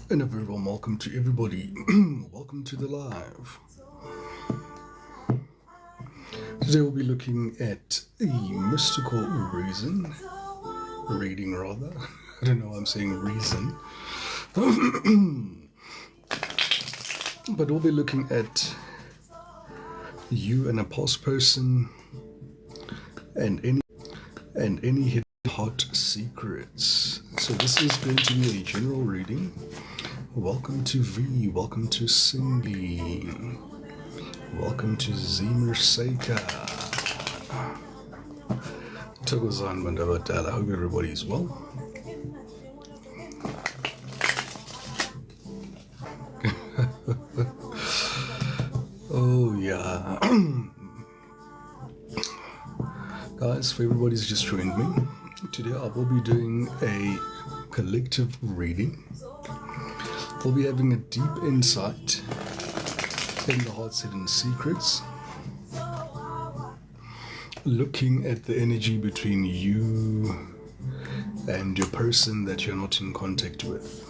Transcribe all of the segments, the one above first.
And a very warm welcome to everybody. Welcome to the live. Today we'll be looking at a mystical reading rather. I don't know why I'm saying reason. But we'll be looking at you and a past person and any hidden heart secrets. So this is going to be a general reading. Welcome to V, welcome to Cindy, welcome to Zemer Seika. Togozan Mandavatal, I hope everybody is well. Oh yeah. Guys, for everybody's just joined me, today I will be doing a collective reading. We'll be having a deep insight in the heart's hidden secrets, looking at the energy between you and your person that you're not in contact with.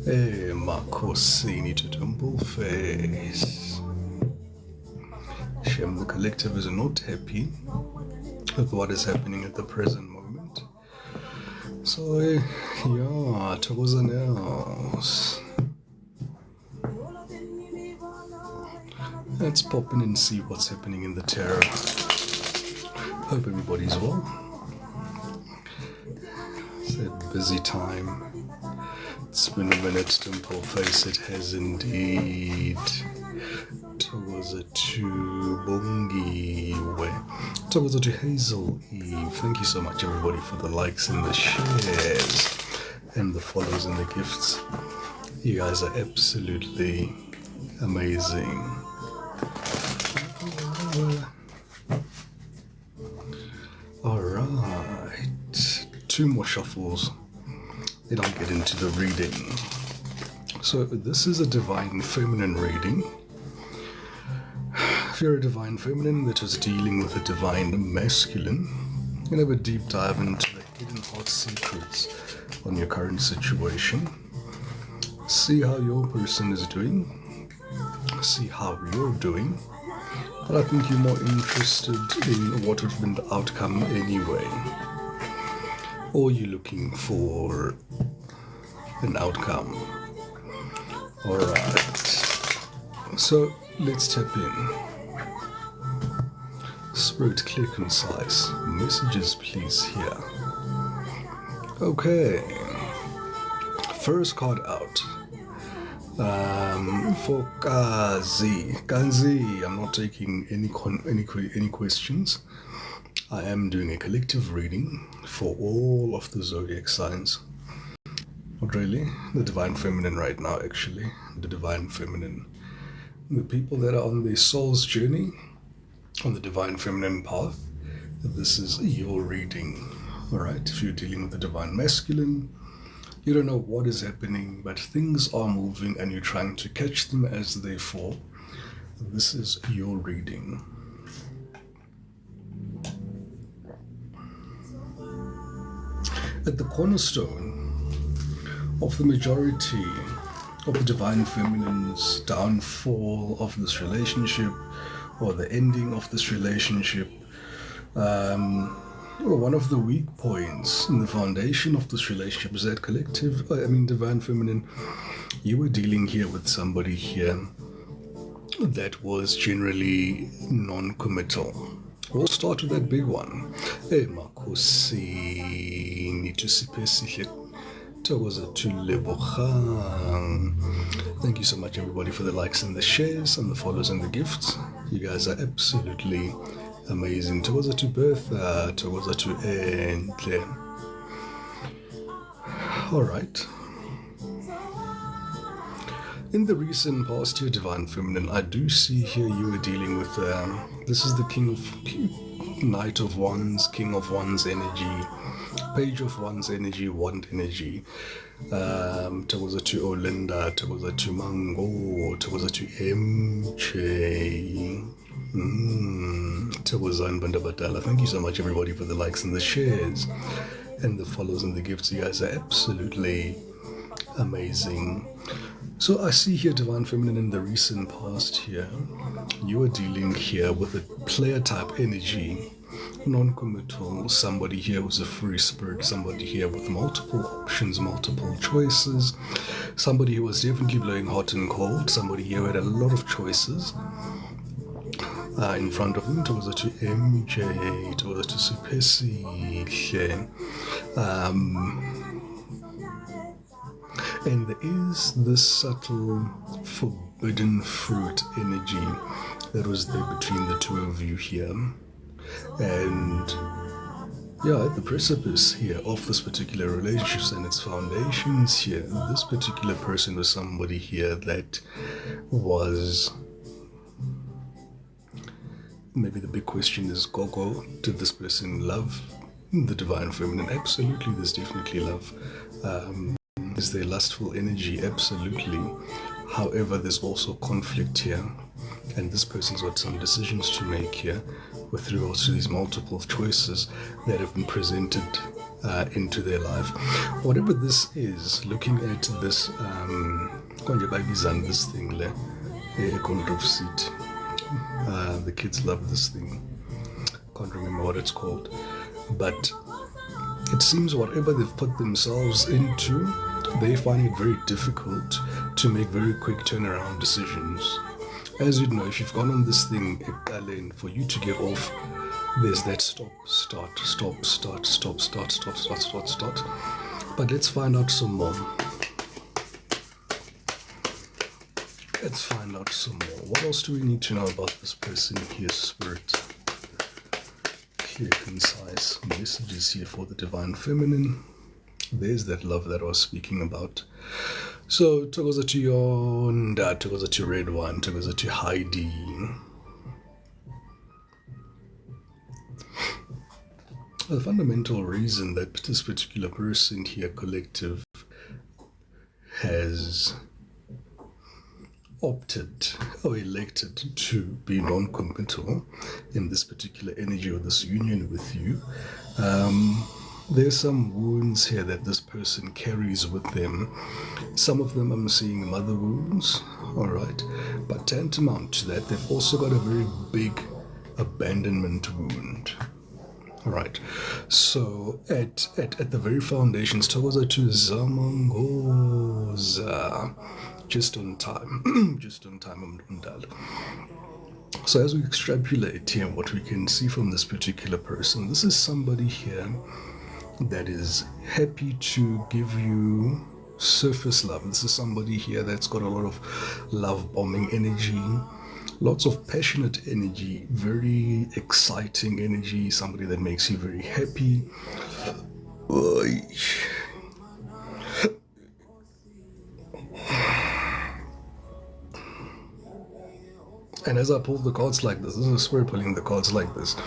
Hey, Makosini to Temple Face. Shem, the collective is not happy with what is happening at the present moment. So, yeah, thokozani else. Let's pop in and see what's happening in the tarot. Hope everybody's well. It's a busy time. It's been a minute, Dimple Face. It has indeed. Towards to Bongi way. Towards to Hazel Eve. Thank you so much, everybody, for the likes and the shares and the follows and the gifts. You guys are absolutely amazing. Alright, 2 more shuffles, then I'll get into the reading. So this is a divine feminine reading. If you're a divine feminine that is dealing with a divine masculine, you can have a deep dive into the hidden heart secrets on your current situation. See how your person is doing. See how you're doing. But I think you're more interested in what would have been the outcome anyway. Or you're looking for an outcome. Alright. So let's tap in. Spirit, clear, concise. Messages, please, here. Okay. First card out. For Kanzi, I'm not taking any questions. I am doing a collective reading for all of the zodiac signs. Not really. The divine feminine right now, actually. The divine feminine. The people that are on their soul's journey, on the divine feminine path, this is your reading. Alright, if you're dealing with the divine masculine, you don't know what is happening, but things are moving and you're trying to catch them as they fall. This is your reading. At the cornerstone of the majority of the divine feminine's downfall of this relationship, or the ending of this relationship, one of the weak points in the foundation of this relationship is that divine feminine, you were dealing here with somebody here that was generally non-committal. We'll start with that big one. Thank you so much, everybody, for the likes and the shares and the follows and the gifts. You guys are absolutely amazing. Towards to Bertha, towards to Entle. Alright. In the recent past year, divine feminine, I do see here you were dealing with this is the Knight of Wands, King of Wands energy, Page of Wands energy, Wand energy. Towards to Olinda, towards to Mango, towards to MJ. Tawazan Bandabatala. Thank you so much, everybody, for the likes and the shares and the follows and the gifts. You guys are absolutely amazing. So I see here Divine Feminine in the recent past here. You are dealing here with a player type energy, non-committal, somebody here who's a free spirit, somebody here with multiple options, multiple choices, somebody who was definitely blowing hot and cold, somebody here who had a lot of choices in front of him. Towards to MJ, towards to Supesi, and there is this subtle forbidden fruit energy that was there between the two of you here. And yeah, at the precipice here of this particular relationship and its foundations here, this particular person was somebody here that was, maybe the big question is, Gogo, did this person love the Divine Feminine? Absolutely, there's definitely love. Is there lustful energy? Absolutely. However, there's also conflict here, and this person's got some decisions to make here with regards to these multiple choices that have been presented into their life. Whatever this is, looking at this, this thing, the kids love this thing. Can't remember what it's called, but it seems whatever they've put themselves into, they find it very difficult to make very quick turnaround decisions. As you know, if you've gone on this thing, for you to get off, there's that stop, start, stop, start, stop, start, stop, start, start, start. But let's find out some more. Let's find out some more. What else do we need to know about this person here, Spirit? Clear, concise messages here for the Divine Feminine. There's that love that I was speaking about. So, togoza to Yonda, togoza to Red One, togoza to Heidi. The fundamental reason that this particular person here, collective, has opted or elected to be non-committal in this particular energy or this union with you, there's some wounds here that this person carries with them. Some of them I'm seeing mother wounds, all right, but tantamount to that, they've also got a very big abandonment wound. All right, so at the very foundations, togoza to Zamangoza, just on time, just on time, Umdal. So as we extrapolate here, what we can see from this particular person, this is somebody here that is happy to give you surface love. This is somebody here that's got a lot of love bombing energy, lots of passionate energy, very exciting energy, somebody that makes you very happy. And as I pull the cards like this is a spirit pulling the cards like this.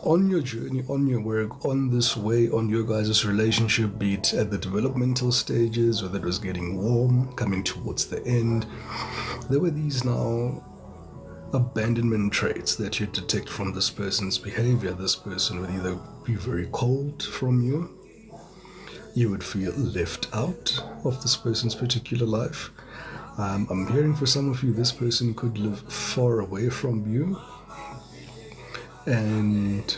On your journey, on your work, on this way, on your guys' relationship, be it at the developmental stages, whether it was getting warm, coming towards the end, there were these now abandonment traits that you detect from this person's behavior. This person would either be very cold from you, you would feel left out of this person's particular life. I'm hearing for some of you, this person could live far away from you. And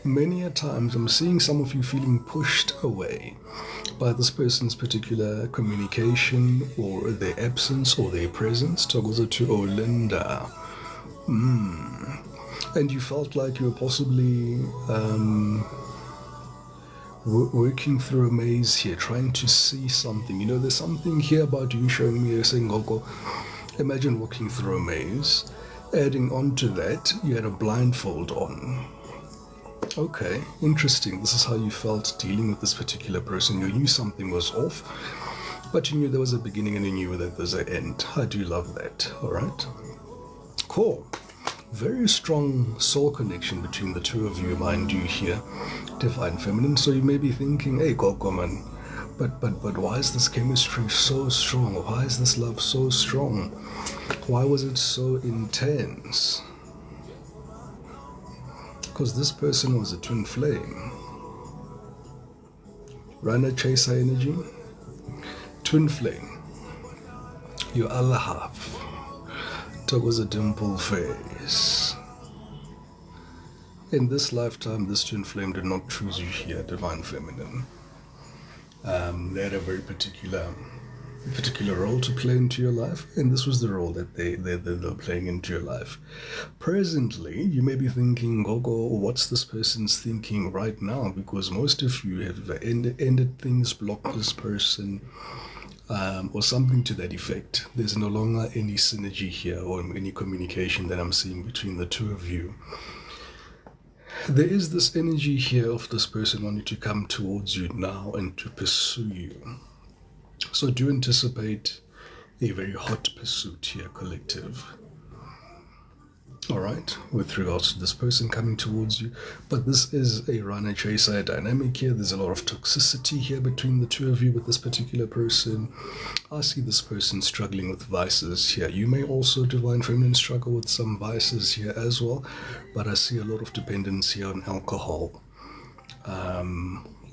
many a times I'm seeing some of you feeling pushed away by this person's particular communication or their absence or their presence. Togoza to Olinda. And you felt like you were possibly working through a maze here, trying to see something. You know, there's something here about you showing me, you're saying, Gogo, imagine walking through a maze. Adding on to that, you had a blindfold on. Okay, interesting. This is how you felt dealing with this particular person. You knew something was off, but you knew there was a beginning and you knew that there's an end. I do love that. All right. Cool. Very strong soul connection between the two of you, mind you here, Divine Feminine. So you may be thinking, hey, Gogo, man, but why is this chemistry so strong? Why is this love so strong? Why was it so intense? because this person was a twin flame. Runner chaser energy, twin flame. You Allah have. There was a dimple face. In this lifetime, this twin flame did not choose you here, divine feminine. They had a very particular role to play into your life, and this was the role that they're playing into your life. Presently, you may be thinking, Gogo, what's this person's thinking right now? Because most of you have ended things, blocked this person, or something to that effect. There's no longer any synergy here or any communication that I'm seeing between the two of you. There is this energy here of this person wanting to come towards you now and to pursue you. So do anticipate a very hot pursuit here, collective. Alright, with regards to this person coming towards you. But this is a runner-chaser dynamic here. There's a lot of toxicity here between the two of you with this particular person. I see this person struggling with vices here. You may also, divine feminine, struggle with some vices here as well. But I see a lot of dependence here on alcohol.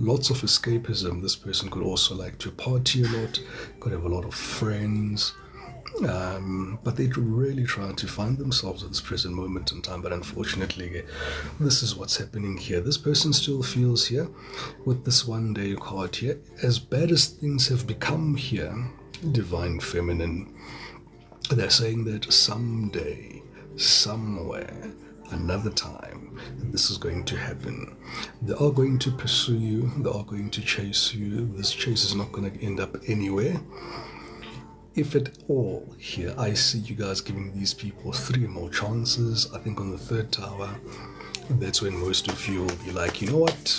Lots of escapism. This person could also like to party a lot, could have a lot of friends, but they're really trying to find themselves at this present moment in time. But unfortunately, this is what's happening here. This person still feels here with this one day card here, as bad as things have become here, divine feminine, they're saying that someday, somewhere, another time, this is going to happen. They are going to pursue you. They are going to chase you. This chase is not going to end up anywhere. If at all here, I see you guys giving these people 3 more chances. I think on the 3rd tower, that's when most of you will be like, you know what?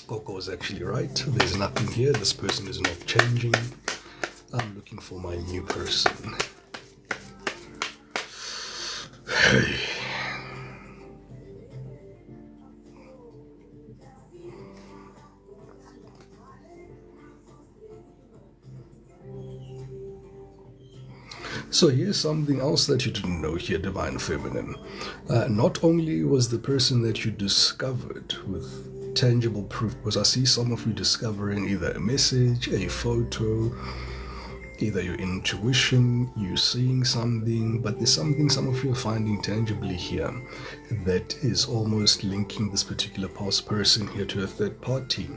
Coco is actually right. There's nothing here. This person is not changing. I'm looking for my new person. Hey. So here's something else that you didn't know here, divine feminine. Not only was the person that you discovered with tangible proof, because I see some of you discovering either a message, a photo, either your intuition, you seeing something, but there's something some of you are finding tangibly here that is almost linking this particular past person here to a third party.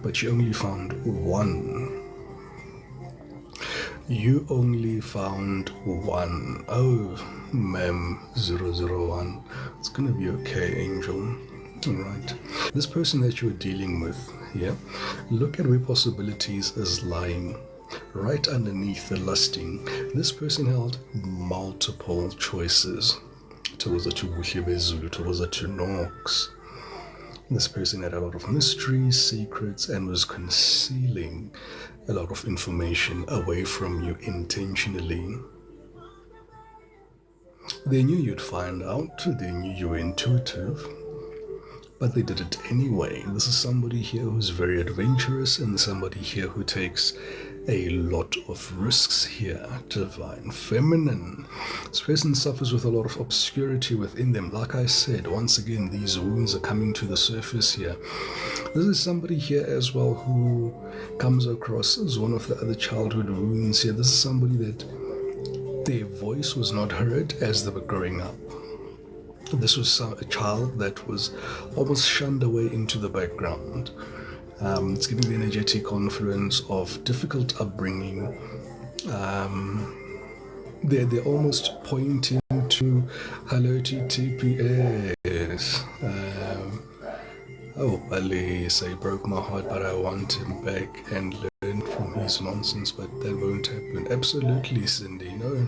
But you only found one. You only found one. Oh, ma'am, 001. It's gonna be okay, angel. Alright. This person that you're dealing with here, look at where possibilities is lying. Right underneath the lusting, this person held multiple choices. Towards the Tubuhlebezulu, towards the Tunox. This person had a lot of mysteries, secrets, and was concealing a lot of information away from you intentionally. They knew you'd find out, they knew you were intuitive, but they did it anyway. This is somebody here who's very adventurous, and somebody here who takes a lot of risks here, divine feminine. This person suffers with a lot of obscurity within them. Like I said, once again, these wounds are coming to the surface here. This is somebody here as well who comes across as one of the other childhood wounds here. This is somebody that their voice was not heard as they were growing up. This was a child that was almost shunned away into the background. It's giving the energetic confluence of difficult upbringing. They're almost pointing to hello TTPS. Oh, Ali, say broke my heart, but I want him back and learn from his nonsense, but that won't happen. Absolutely, Cindy. No,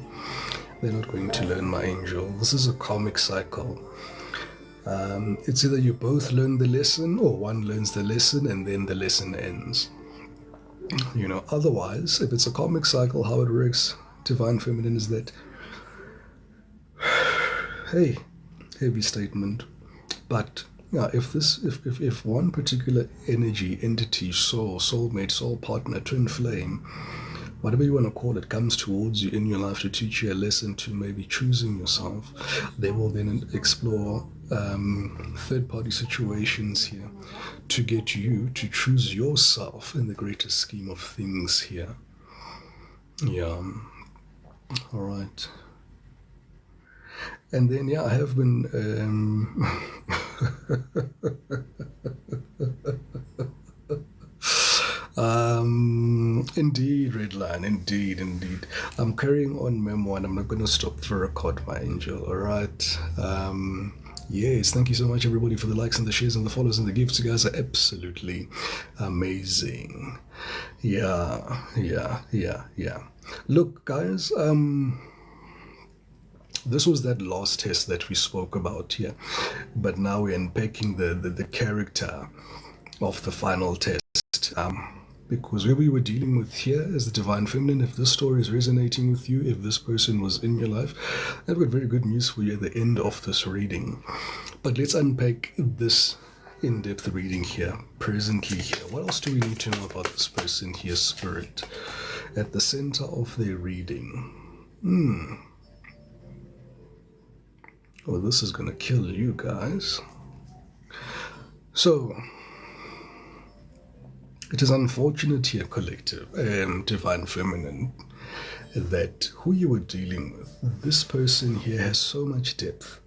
they're not going to learn, my angel. This is a karmic cycle. It's either you both learn the lesson or one learns the lesson and then the lesson ends. You know, otherwise, if it's a karmic cycle, how it works, divine feminine, is that, hey, heavy statement, but yeah, if one particular energy, entity, soul, soulmate, soul partner, twin flame whatever you want to call it, comes towards you in your life to teach you a lesson to maybe choosing yourself. They will then explore third-party situations here to get you to choose yourself in the greater scheme of things here. Yeah. All right. And then, yeah, I have been indeed, Redline, indeed. I'm carrying on memo and I'm not going to stop for record, my angel. All right. Yes, thank you so much, everybody, for the likes and the shares and the follows and the gifts. You guys are absolutely amazing. Yeah. Look, guys, this was that last test that we spoke about here, but now we're unpacking the character of the final test. Because where we were dealing with here is the divine feminine. If this story is resonating with you, if this person was in your life, I've got very good news for you at the end of this reading. But let's unpack this in-depth reading here, presently here. What else do we need to know about this person here, Spirit? At the center of their reading. Oh, this is gonna kill you guys. So, it is unfortunate here, collective, divine feminine, that who you were dealing with, this person here has so much depth.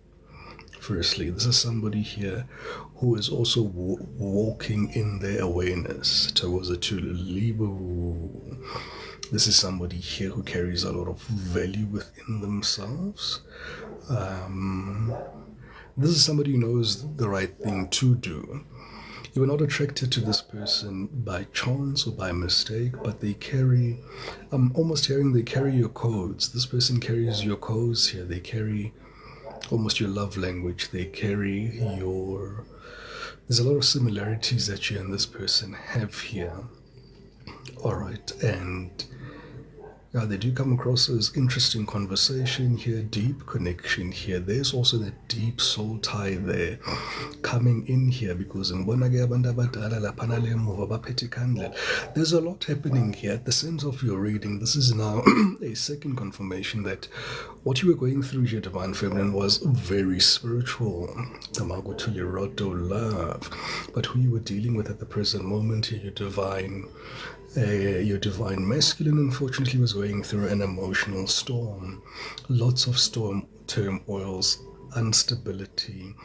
Firstly, this is somebody here who is also walking in their awareness towards a Tulilibu. This is somebody here who carries a lot of value within themselves. This is somebody who knows the right thing to do. You are not attracted to this person by chance or by mistake, but they carry, I'm almost hearing they carry your codes. This person carries your codes here. They carry almost your love language. They carry your, there's a lot of similarities that you and this person have here. All right, and yeah, they do come across as interesting conversation here, deep connection here. There's also that deep soul tie there coming in here, because there's a lot happening here. At the center of your reading, this is now a second confirmation that what you were going through here, divine feminine, was very spiritual. Love. But who you were dealing with at the present moment here, your divine masculine, unfortunately, was going through an emotional storm. Lots of turmoils, instability,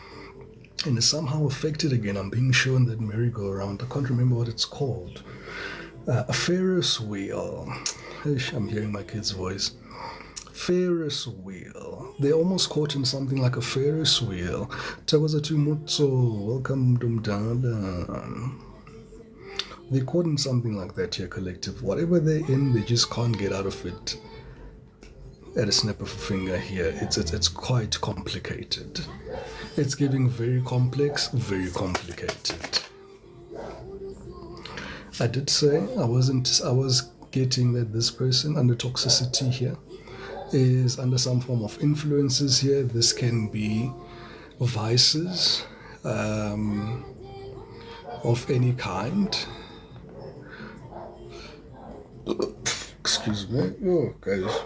and is somehow affected again. I'm being shown that merry-go-round. I can't remember what it's called. A Ferris wheel. I'm hearing my kid's voice. Ferris wheel. They're almost caught in something like a Ferris wheel. Tawaza Tumutso. Welcome, Dumdala. They're caught in something like that here, collective. Whatever they're in, they just can't get out of it at a snap of a finger here. It's quite complicated. It's getting very complex, very complicated. I did say I was getting that this person under toxicity here is under some form of influences here. This can be vices of any kind. Excuse me. Oh, guys.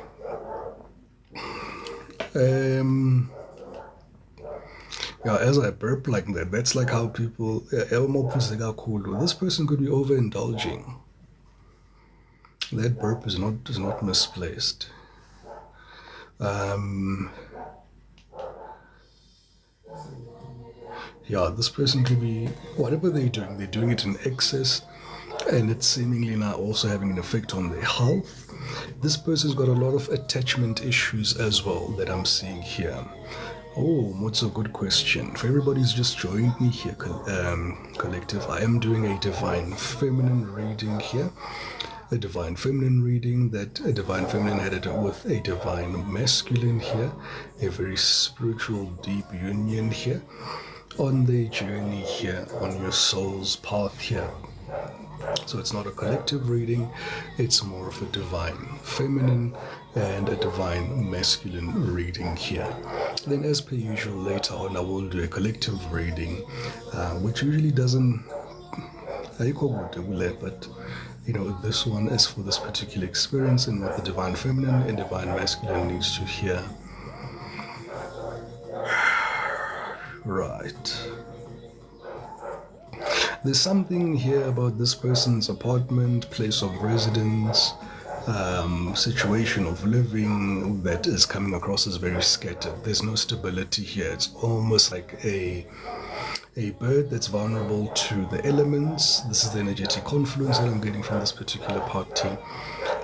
Yeah, as I burp like that, that's like how people. This person could be overindulging. That burp is not misplaced. Yeah, this person could be, whatever they're doing it in excess, and it's seemingly now also having an effect on their health. This person's got a lot of attachment issues as well that I'm seeing here. Oh, what's a good question? For everybody who's just joined me here, collective, I am doing a divine feminine reading here. A divine feminine reading that a divine feminine had it with a divine masculine here. A very spiritual, deep union here. On the journey here, on your soul's path here. So it's not a collective reading, it's more of a divine feminine and a divine masculine reading here. Then as per usual, later on I will do a collective reading, which usually doesn't, but this one is for this particular experience and what the divine feminine and divine masculine needs to hear. Right. There's something here about this person's apartment, place of residence, situation of living that is coming across as very scattered. There's no stability here. It's almost like a bird that's vulnerable to the elements. This is the energetic confluence that I'm getting from this particular party.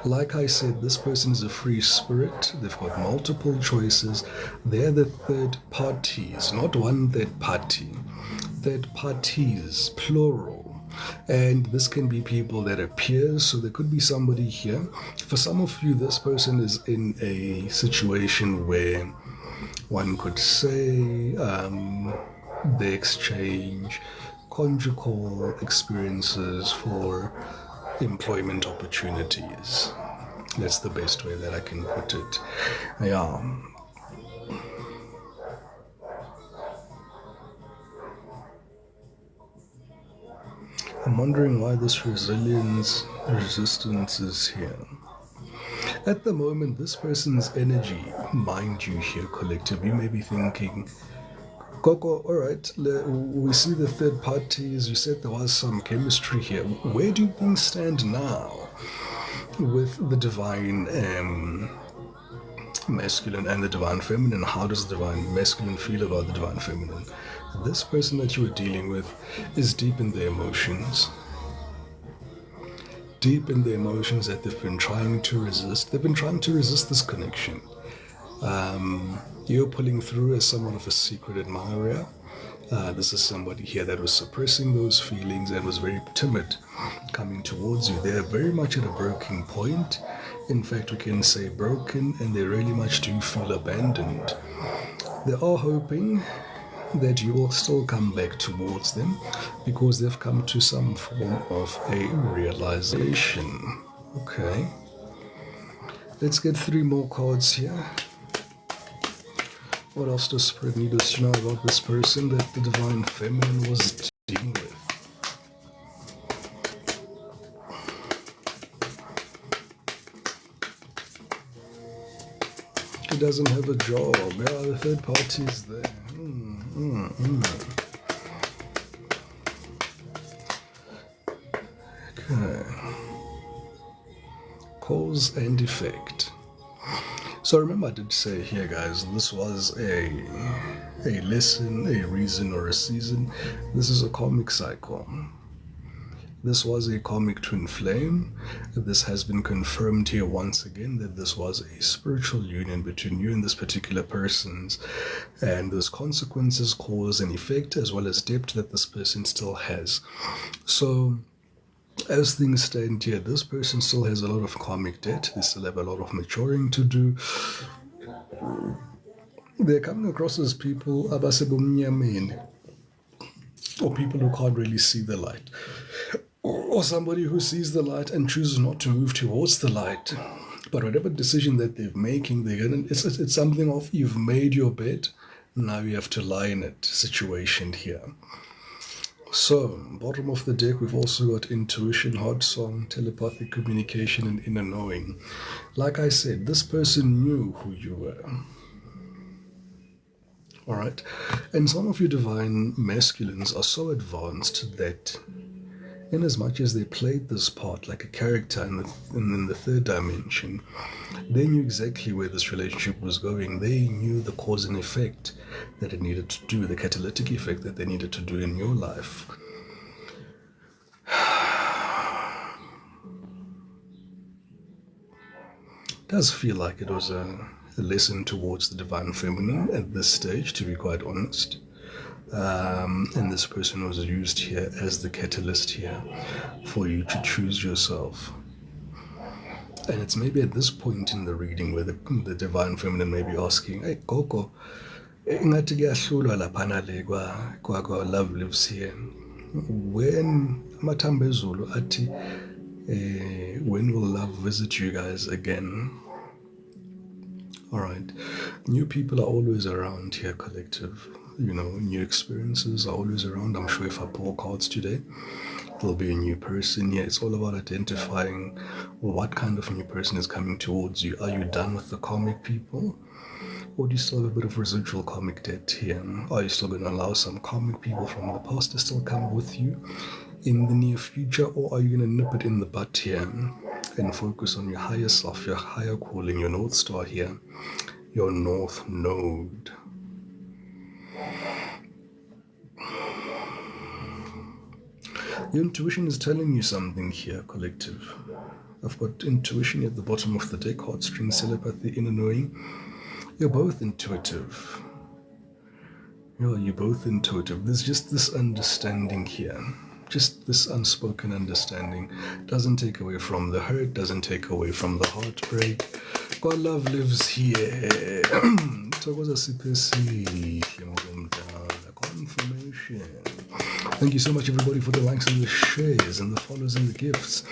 Like I said, this person is a free spirit. They've got multiple choices. They're the third parties, not one third party. Third parties, plural. And this can be people that are peers, so there could be somebody here. For some of you, this person is in a situation where one could say they exchange conjugal experiences for employment opportunities. That's the best way that I can put it. Yeah. I'm wondering why this resistance is here. At the moment, this person's energy, mind you here, collective, you may be thinking, Coco, alright, we see the third parties, you said there was some chemistry here. Where do things stand now with the divine masculine and the divine feminine? How does the divine masculine feel about the divine feminine? This person that you are dealing with is deep in their emotions. Deep in the emotions that they've been trying to resist. They've been trying to resist this connection. You're pulling through as somewhat of a secret admirer. This is somebody here that was suppressing those feelings and was very timid coming towards you. They're very much at a breaking point. In fact, we can say broken, and they really much do feel abandoned. They are hoping that you will still come back towards them because they've come to some form of a realization. Okay. Let's get 3 more cards here. What else does Spirit need us to know about this person that the divine feminine was dealing with? He doesn't have a job. There are the third parties there. Okay. Cause and effect. So remember I did say here, guys, this was a lesson, a reason, or a season. This is a karmic cycle. This was a karmic twin flame. This has been confirmed here once again that this was a spiritual union between you and this particular person's, and there's consequences, cause and effect, as well as depth that this person still has. So as things stand here, this person still has a lot of karmic debt. They still have a lot of maturing to do. They're coming across as people abasebumnyameni, or people who can't really see the light, or somebody who sees the light and chooses not to move towards the light. But whatever decision that they're making, it's something of, you've made your bed, now you have to lie in it situation here. So, bottom of the deck, we've also got intuition, heart song, telepathic communication, and inner knowing. Like I said, this person knew who you were. Alright? And some of you divine masculines are so advanced that in as much as they played this part like a character in the third dimension, they knew exactly where this relationship was going. They knew the cause and effect that it needed to do, the catalytic effect that they needed to do in your life. It does feel like it was a lesson towards the divine feminine at this stage, to be quite honest. And this person was used here as the catalyst here for you to choose yourself. And it's maybe at this point in the reading where the divine feminine may be asking, hey, Coco, ingathi kuyahlulwa laphana le kwa love lives here. When amathambo ezulu athi, when will love visit you guys again? Alright, new people are always around here, collective. new experiences are always around. I'm sure if I pull cards today, there'll be a new person here. It's all about identifying what kind of new person is coming towards you. Are you done with the karmic people? Or do you still have a bit of residual karmic debt here? Are you still going to allow some karmic people from the past to still come with you in the near future? Or are you going to nip it in the butt here and focus on your higher self, your higher calling, your North Star here, your North Node? Your intuition is telling you something here, collective. I've got intuition at the bottom of the deck, heartstring, telepathy, inner knowing. You're both intuitive. You're both intuitive. There's just this understanding here. Just this unspoken understanding. Doesn't take away from the hurt, doesn't take away from the heartbreak. God love lives here. Confirmation. Thank you so much, everybody, for the likes and the shares and the follows and the gifts.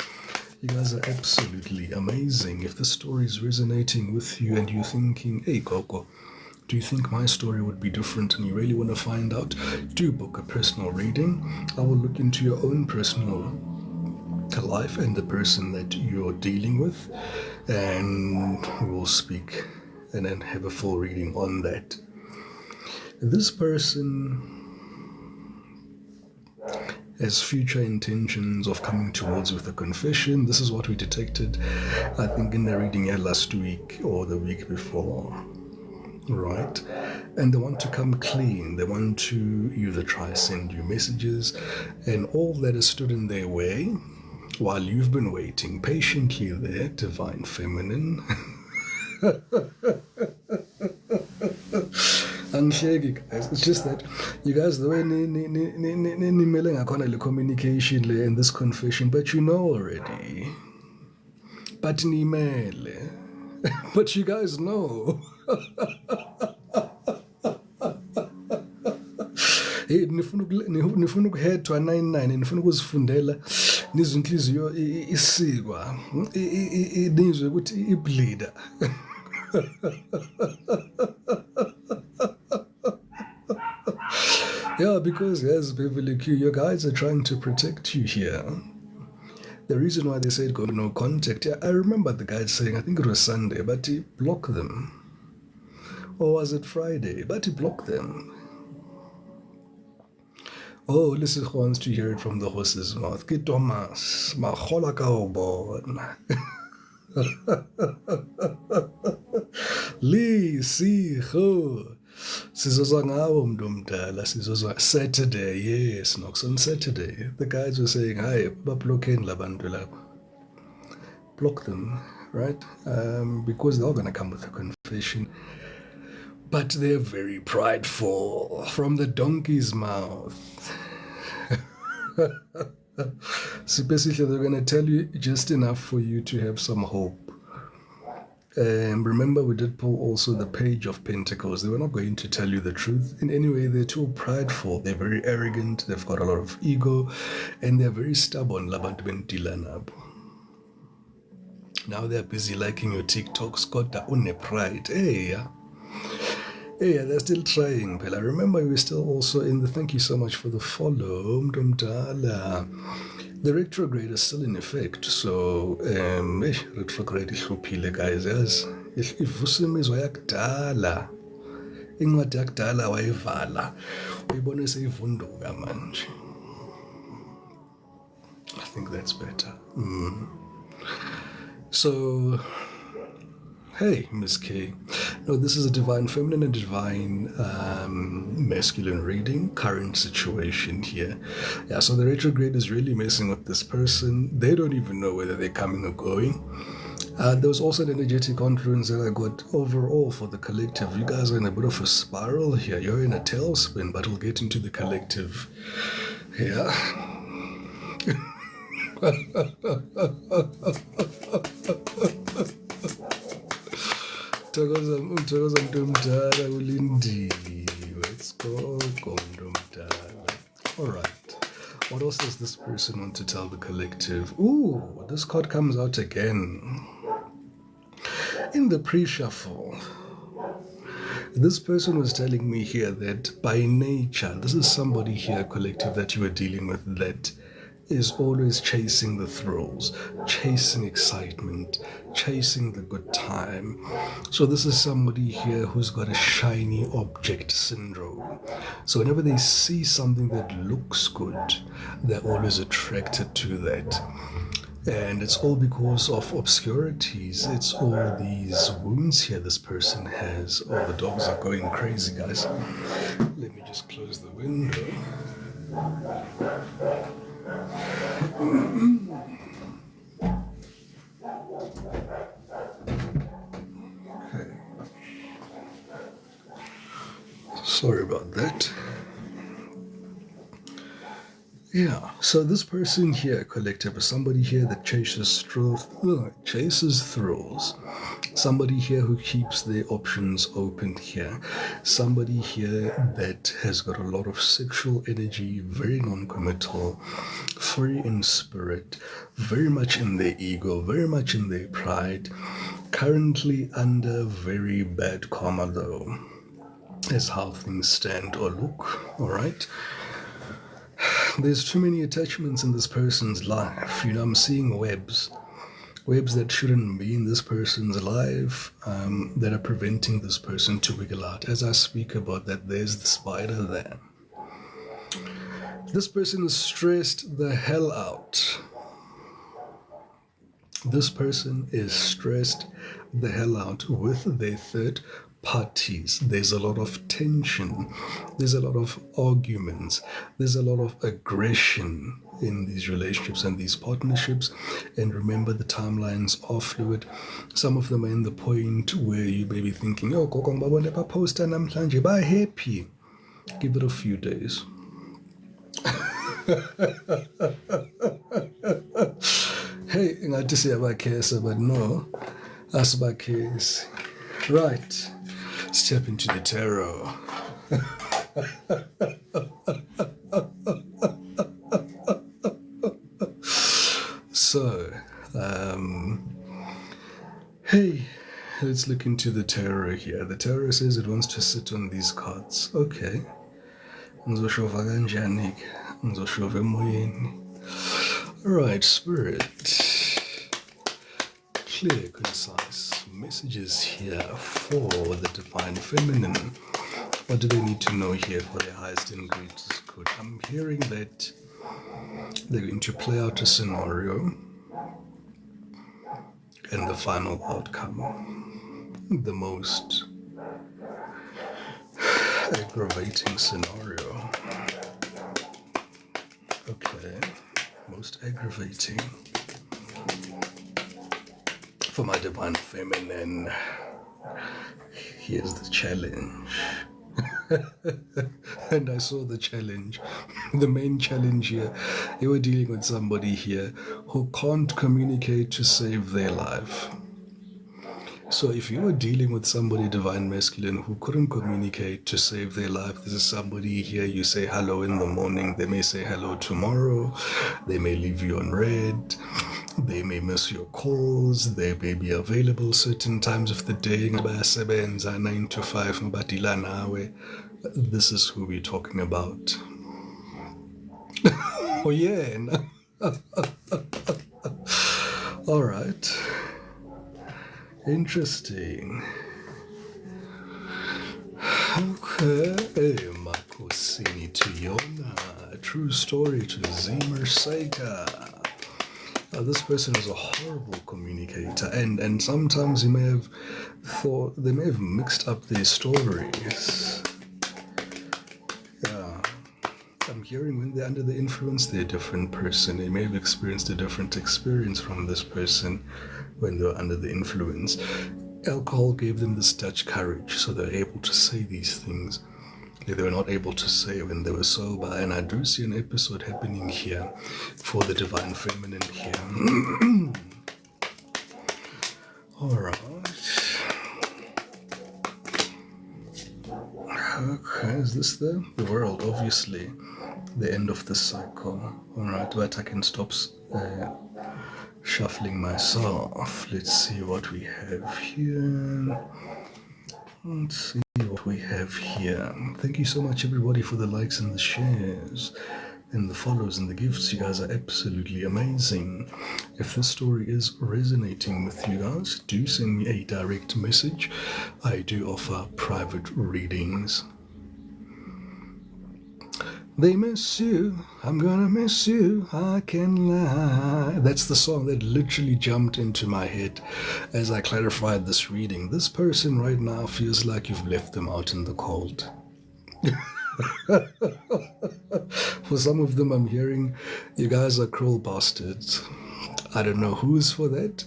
You guys are absolutely amazing. If this story is resonating with you and you're thinking, hey, Coco, do you think my story would be different and you really want to find out, do book a personal reading. I will look into your own personal life and the person that you're dealing with, and we will speak and then have a full reading on that. This person has future intentions of coming towards with a confession. This is what we detected, I think, in the reading here last week or the week before, right? And they want to come clean. They want to either try send you messages, and all that has stood in their way while you've been waiting patiently there, divine feminine. Angisheki, guys. It's just that you guys, the way the communication and this confession, but you know already. But nimele. But you guys know. Hey, nifuna ukuhedwa 99 nifuna ukuzifundela nizwe inhliziyo isikwa nizwe ukuthi ibleeder. Yeah, because yes, Beverly Q, your guys are trying to protect you here. The reason why they said go no contact, yeah, I remember the guys saying, I think it was Sunday, but he blocked them. Or was it Friday? But he blocked them. Oh, listen, who wants to hear it from the horse's mouth. Ke Thomas, mahola ka o bona. Lee, see, ho. Sizozwa ngawo mntu omdala, sizozwa Saturday, yes, knocks on Saturday. The guys were saying, hi, bablockeni labantu laba. Block them, right? Because they're going to come with a confession. But they're very prideful. From the donkey's mouth. So basically, they're going to tell you just enough for you to have some hope. Remember, we did pull also the Page of Pentacles. They were not going to tell you the truth in any way. They're too prideful. They're very arrogant. They've got a lot of ego. And they're very stubborn. Now they're busy liking your TikToks. Got the pride. Hey, yeah. Hey, they're still trying. But I remember we were still also in the... Thank you so much for the follow. The retrograde is still in effect. So, retrograde ihluphile, guys. Yes. Ivusimizwa yakudala. Incwadi yakudala wayivala. Uyibone seyivunduka manje. I think that's better. So... Hey, Miss K. No, this is a divine feminine and divine masculine reading, current situation here. Yeah, so the retrograde is really messing with this person. They don't even know whether they're coming or going. There was also an energetic confluence that I got overall for the collective. You guys are in a bit of a spiral here. You're in a tailspin, but we'll get into the collective here. Let's go. Alright. What else does this person want to tell the collective? Ooh, this card comes out again. In the pre-shuffle, This person was telling me here that by nature, this is somebody here, collective, that you are dealing with that is always chasing the thrills, chasing excitement, chasing the good time. So this is somebody here who's got a shiny object syndrome. So whenever they see something that looks good, they're always attracted to that. And it's all because of obscurities. It's all these wounds here this person has. Oh, the dogs are going crazy, guys. Let me just close the window. Okay. Sorry about that. Yeah, so this person here, collective, is somebody here that chases thrills. Somebody here who keeps their options open here. Somebody here that has got a lot of sexual energy, very non-committal, free in spirit, very much in their ego, very much in their pride. Currently under very bad karma though, is how things stand or look, alright? There's too many attachments in this person's life. I'm seeing webs that shouldn't be in this person's life, that are preventing this person to wiggle out. As I speak about that, there's the spider there. This person is stressed the hell out. This person is stressed the hell out with their third parties. There's a lot of tension. There's a lot of arguments. There's a lot of aggression in these relationships and these partnerships. And remember, the timelines are fluid. Some of them are in the point where you may be thinking, oh, post namhlanje ba happy. Give it a few days. Hey, ngathi siyabakhesa, but no, asibakhesi. Right, step into the tarot. So, hey, let's look into the tarot here. The tarot says it wants to sit on these cards. Okay. Ngizoshova kanjani ke? Ngizoshova emoyeni. Alright, Spirit. Clear, concise messages here for the Divine Feminine. What do they need to know here for their highest and greatest good? I'm hearing that they're going to play out a scenario and the final outcome. The most aggravating scenario. Okay, most aggravating. For my Divine Feminine, here's the challenge. And I saw the challenge. The main challenge here, you were dealing with somebody here who can't communicate to save their life. So if you were dealing with somebody, Divine Masculine, who couldn't communicate to save their life, this is somebody here, you say hello in the morning, they may say hello tomorrow, they may leave you on red, they may miss your calls, they may be available certain times of the day, 9 to 5, this is who we're talking about. Oh yeah. All right. Interesting. Okay. Hey, Makosini to Yona. True story to Zimmer Seika. This person is a horrible communicator, and sometimes they may have mixed up their stories. Yeah. I'm hearing when they're under the influence, they're a different person. They may have experienced a different experience from this person when they were under the influence. Alcohol gave them this Dutch courage, so they're able to say these things that they were not able to say when they were sober. And I do see an episode happening here for the Divine Feminine here. Alright. Okay, is this the world? Obviously, the end of the cycle. Alright, but I can stop shuffling myself. Let's see what we have here. Let's see what we have here. Thank you so much, everybody, for the likes and the shares and the follows and the gifts. You guys are absolutely amazing. If this story is resonating with you guys, do send me a direct message. I do offer private readings. They miss you, I'm gonna miss you, I can lie. That's the song that literally jumped into my head as I clarified this reading. This person right now feels like you've left them out in the cold. For some of them, I'm hearing you guys are cruel bastards. I don't know who's for that.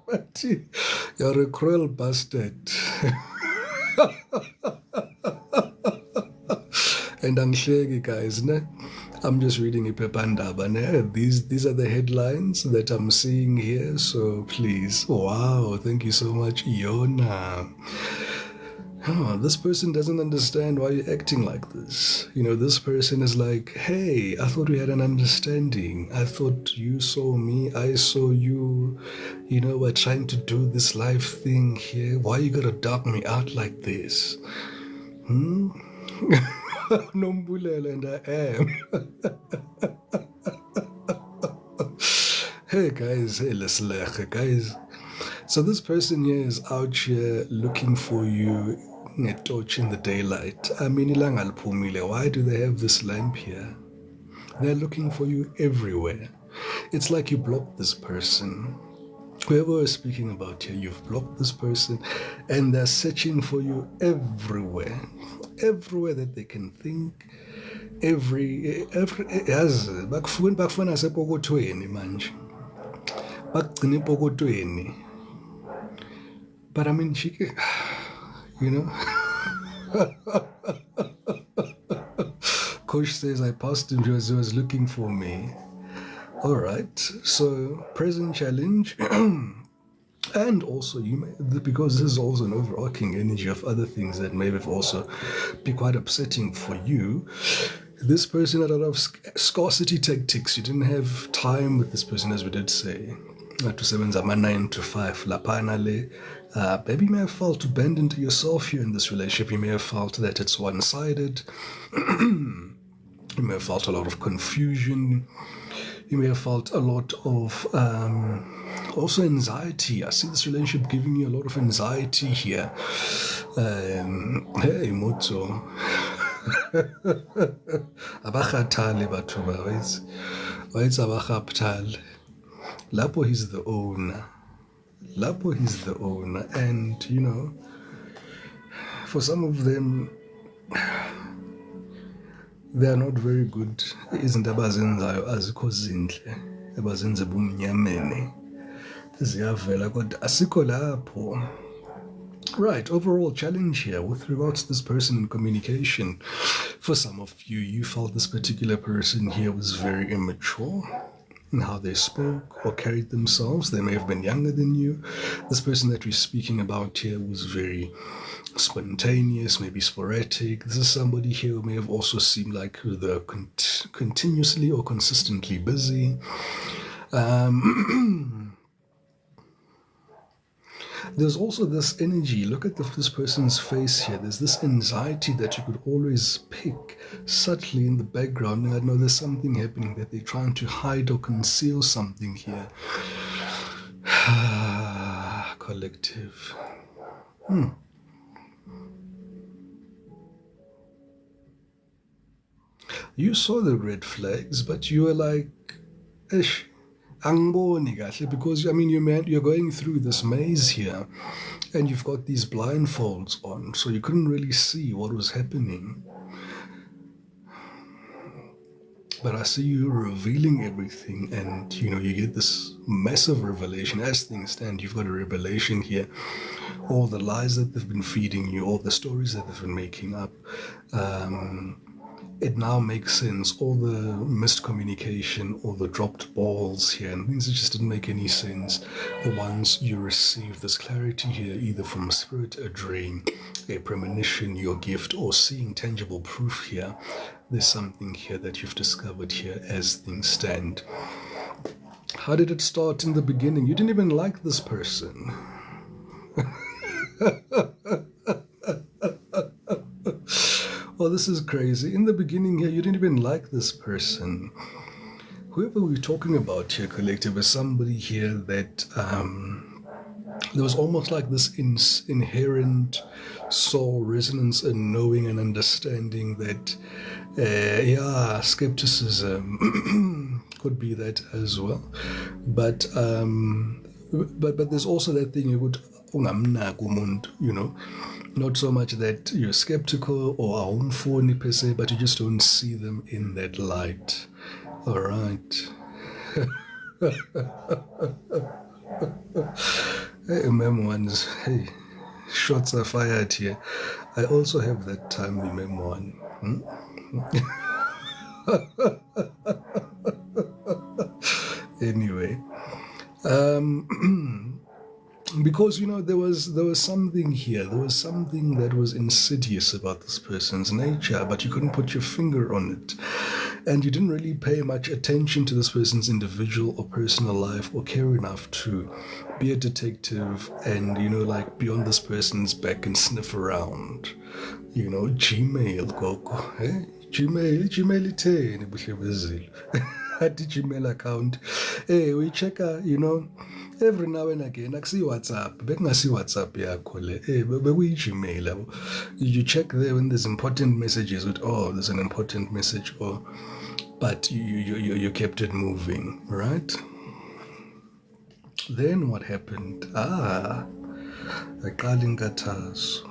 But you're a cruel bastard. And I'm shaking, guys. Ne? I'm just reading a pepandaba. These are the headlines that I'm seeing here. So please, wow, thank you so much, Iona. Oh, this person doesn't understand why you're acting like this. You know, this person is like, hey, I thought we had an understanding. I thought you saw me, I saw you. You know, we're trying to do this life thing here. Why you gotta dog me out like this? Nombulelo, and I am. Hey guys, hey Leslech, guys. So this person here is out here looking for you, a torch in the daylight. I mean, why do they have this lamp here? They're looking for you everywhere. It's like you blocked this person. Whoever we're speaking about here, you've blocked this person, and they're searching for you everywhere. Everywhere that they can think, every yazi bakufuna sepokothweni manje bagcina epokotweni. But I mean, you know. Coach says I passed him, he was looking for me. All right, so present challenge. And also, you may, because this is also an overarching energy of other things that may have also be quite upsetting for you. This person had a lot of scarcity tactics. You didn't have time with this person, as we did say. To 7 9 to 5. Maybe you may have felt to bend into yourself here in this relationship. You may have felt that it's one-sided. You may have felt a lot of confusion. You may have felt a lot of also anxiety. I see this relationship giving you a lot of anxiety here. Hey, Moto. Abakhathale batho ba wethu. Wethu abakhathale. Lapho he's the owner. Lapho he's the owner. And, you know, for some of them, they are not very good. Izinto abazenzayo azikho zinhle. Abazenza bumnyameni. Ziyavela kodwa asikho lapho. Right, overall challenge here with regards to this person in communication. For some of you, you felt this particular person here was very immature in how they spoke or carried themselves. They may have been younger than you. This person that we're speaking about here was very spontaneous, maybe sporadic. This is somebody here who may have also seemed like they're continuously or consistently busy. There's also this energy. Look at this person's face here. There's this anxiety that you could always pick subtly in the background. And I know there's something happening that they're trying to hide or conceal something here. Collective. You saw the red flags, but you were like, ish. Because I mean you're going through this maze here and you've got these blindfolds on, so you couldn't really see what was happening. But I see you revealing everything, and you know, you get this massive revelation. As things stand, you've got a revelation here. All the lies that they've been feeding you, all the stories that they've been making up, it now makes sense. All the missed communication, all the dropped balls here, and things that just didn't make any sense. Once you receive this clarity here, either from a spirit, a dream, a premonition, your gift, or seeing tangible proof here, there's something here that you've discovered here as things stand. How did it start in the beginning? You didn't even like this person. Well, this is crazy. In the beginning here, you didn't even like this person. Whoever we're talking about here, collective, is somebody here that there was almost like this inherent soul resonance and knowing and understanding that, yeah, skepticism could be that as well. But there's also that thing you would, you know, not so much that you're skeptical or awumfuni per se, but you just don't see them in that light. All right. Hey, memoirs. Hey, shots are fired here. I also have that timely memoir. Anyway, because there was something here. There was something that was insidious about this person's nature, but you couldn't put your finger on it. And you didn't really pay much attention to this person's individual or personal life or care enough to be a detective and, like be on this person's back and sniff around. Gmail, Gogo. Eh? Gmail itheni buhle bezilo. At the Gmail account. Hey, we check every now and again. Akusi WhatsApp. Bekungasi WhatsApp yakho le. Hey, bekuyi Gmail. You check there when there's important messages with there's an important message but you kept it moving, right? Then what happened? Aqala inkathazo.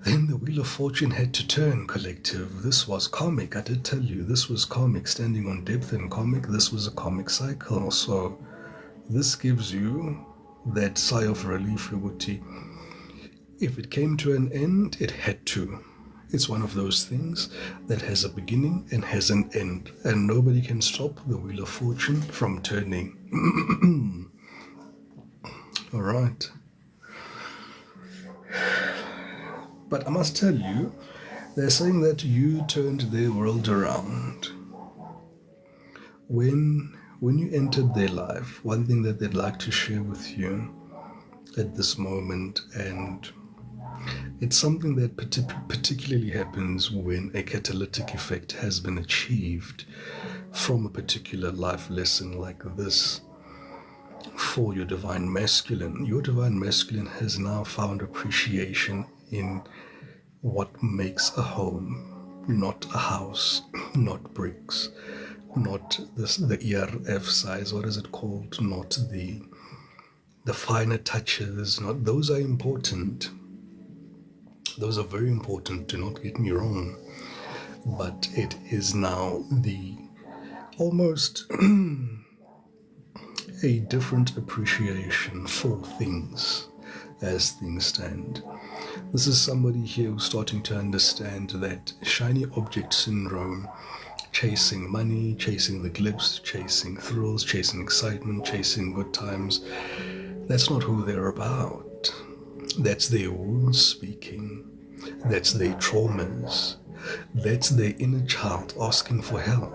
Then the Wheel of Fortune had to turn, collective. This was comic, I did tell you. This was comic, standing on depth and comic. This was a comic cycle. So this gives you that sigh of relief, Uguti. If it came to an end, it had to. It's one of those things that has a beginning and has an end. And nobody can stop the Wheel of Fortune from turning. All right. But I must tell you, they're saying that you turned their world around. When you entered their life, one thing that they'd like to share with you at this moment, and it's something that particularly happens when a catalytic effect has been achieved from a particular life lesson like this. For your divine masculine has now found appreciation in what makes a home, not a house, not bricks, not the ERF size, what is it called, not the finer touches, not those are important. Those are very important, do not get me wrong. But it is now the almost a different appreciation for things as things stand. This is somebody here who's starting to understand that shiny object syndrome, chasing money, chasing the glimpse, chasing thrills, chasing excitement, chasing good times, that's not who they're about. That's their wounds speaking. That's their traumas. That's their inner child asking for help.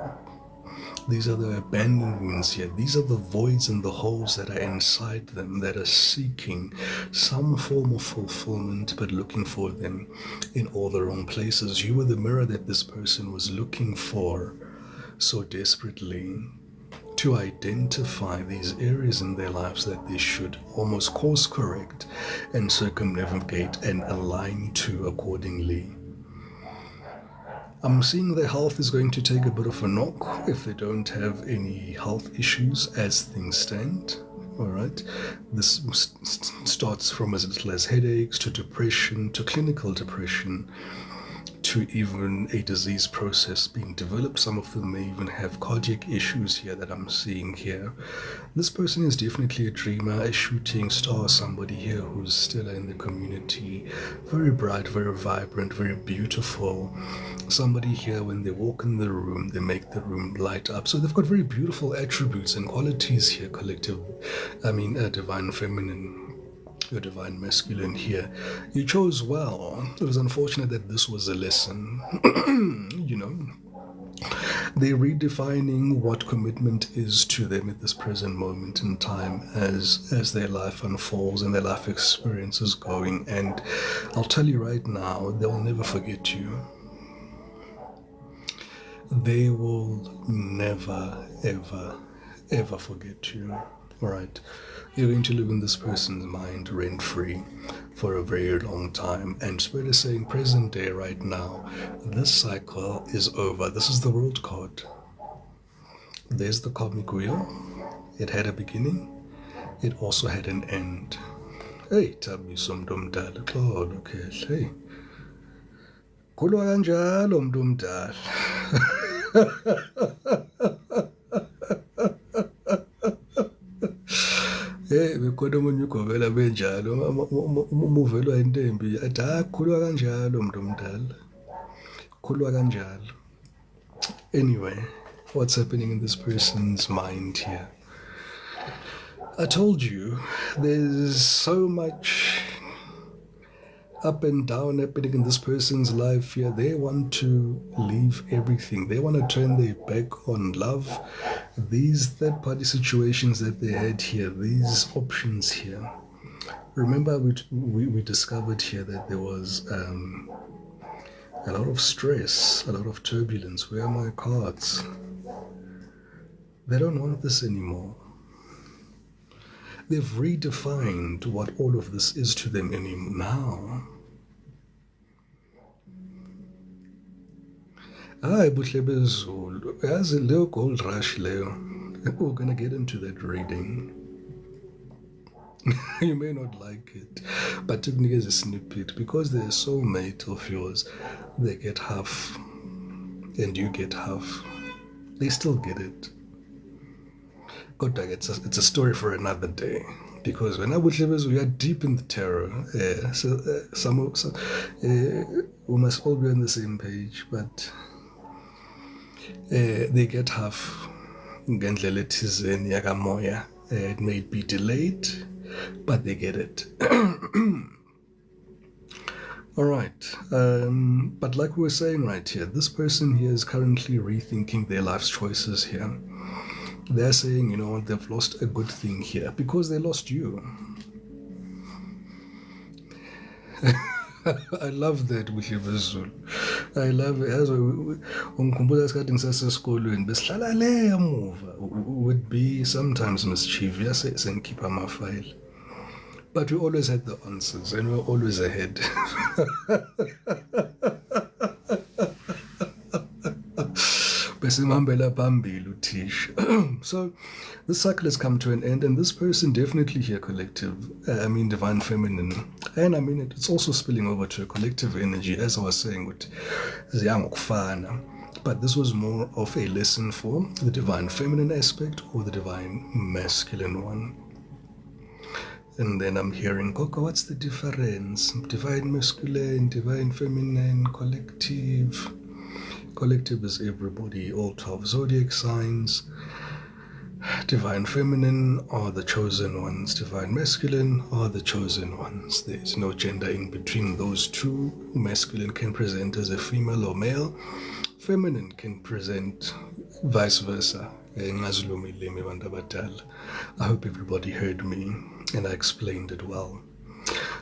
These are the abandoned wounds here. These are the voids and the holes that are inside them that are seeking some form of fulfillment but looking for them in all the wrong places. You were the mirror that this person was looking for so desperately, to identify these areas in their lives that they should almost course correct and circumnavigate and align to accordingly. I'm seeing their health is going to take a bit of a knock if they don't have any health issues as things stand. All right. This starts from as little as headaches to depression to clinical depression to even a disease process being developed. Some of them may even have cardiac issues here that I'm seeing here. This person is definitely a dreamer, a shooting star, somebody here who's still in the community. Very bright, very vibrant, very beautiful. Somebody here, when they walk in the room, they make the room light up. So they've got very beautiful attributes and qualities here, collective. Divine feminine. Your divine masculine here. You chose well. It was unfortunate that this was a lesson. They're redefining what commitment is to them at this present moment in time as their life unfolds and their life experience is going. And I'll tell you right now, they'll never forget you. They will never, ever, ever forget you. Alright. You're going to live in this person's mind rent free for a very long time. And Spirit is saying, present day, right now, this cycle is over. This is the world card. There's the karmic wheel. It had a beginning. It also had an end. Hey, Tabiso mntu omdala, xolo khehle. Hey. Kulwa kanjalo mntu omdala. Hey, bekhona omunye ugobela benjalo, umuvelwa into embi, athi khulwa kanjalo mntu omdala. Khulwa kanjalo. Anyway, what's happening in this person's mind here? I told you, there's so much up and down happening in this person's life here. They want to leave everything. They want to turn their back on love. These third-party situations that they had here, these options here. Remember, we discovered here that there was a lot of stress, a lot of turbulence. Where are my cards? They don't want this anymore. They've redefined what all of this is to them now. Hayi buhle bezulu, yazi leyo gold rush leyo. We're gonna get into that reading. You may not like it, but technically is a snippet because they're a soulmate of yours. They get half, and you get half. They still get it. God, it's a story for another day. Because when we are deep in the tarot, we must all be on the same page. But they get half. It may be delayed, but they get it. All right. But like we were saying right here, this person here is currently rethinking their life's choices here. They're saying, you know, they've lost a good thing here because they lost you. I love that with Zulu. I love it. As ungikhumbula isikhathi ngisasesikolweni besihlala le emuva would be sometimes mischievous sengikhipha amafile. But we always had the answers and we were always ahead. So this cycle has come to an end, and this person definitely here collective, divine feminine, and it's also spilling over to a collective energy, as I was saying with Ziyangokufana. But this was more of a lesson for the divine feminine aspect or the divine masculine one. And then I'm hearing, Coco, what's the difference? Divine masculine, divine feminine, collective. Collective is everybody, all 12 zodiac signs. Divine feminine are the chosen ones. Divine masculine are the chosen ones. There's no gender in between those two. Masculine can present as a female or male. Feminine can present vice versa. I hope everybody heard me and I explained it well.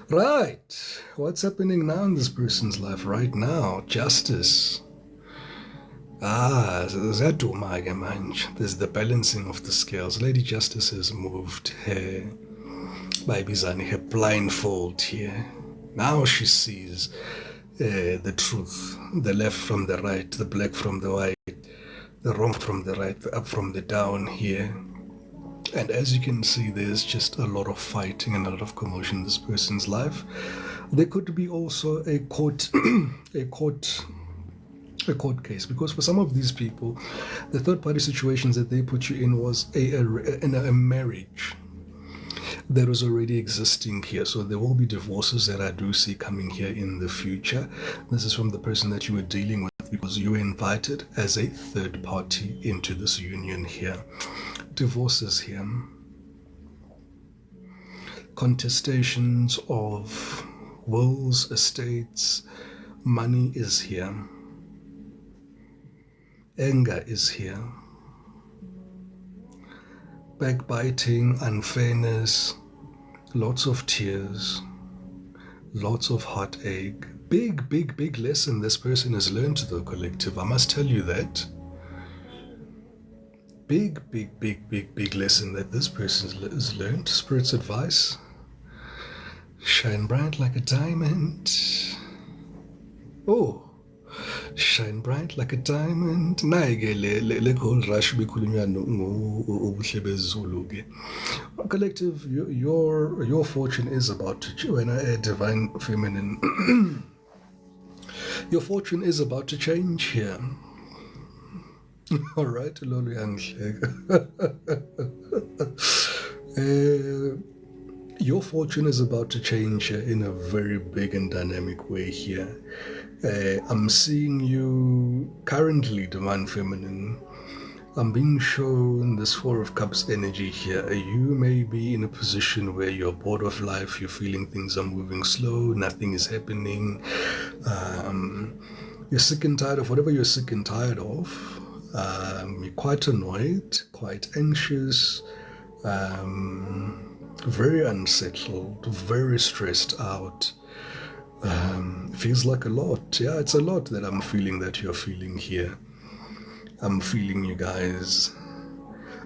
Right. What's happening now in this person's life right now? Justice. There's the balancing of the scales. Lady Justice has moved her Baibizani, her blindfold here. Now she sees the truth, the left from the right, the black from the white, the wrong from the right, the up from the down here. And as you can see, there's just a lot of fighting and a lot of commotion in this person's life. There could be also a court case, because for some of these people, the third-party situations that they put you in was a marriage that was already existing here. So there will be divorces that I do see coming here in the future. This is from the person that you were dealing with because you were invited as a third party into this union here. Divorces here. Contestations of wills, estates, money is here. Anger is here. Backbiting, unfairness, lots of tears, lots of heartache. Big lesson this person has learned, though, collective. I must tell you that. Big lesson that this person has learned. Spirit's advice: shine bright like a diamond. Oh, shine bright like a diamond. Naike le gold rush bekhulunywa ubuhle bezulu ke. Collective, your fortune is about to when I divine feminine. Your fortune is about to change here. All right, lolu yangihleka. Your fortune is about to change in a very big and dynamic way here. I'm seeing you currently, divine feminine. I'm being shown this Four of Cups energy here. You may be in a position where you're bored of life, you're feeling things are moving slow, nothing is happening. You're sick and tired of whatever you're sick and tired of. You're quite annoyed, quite anxious, very unsettled, very stressed out. Feels like a lot. Yeah, it's a lot that I'm feeling that you're feeling here. I'm feeling you guys.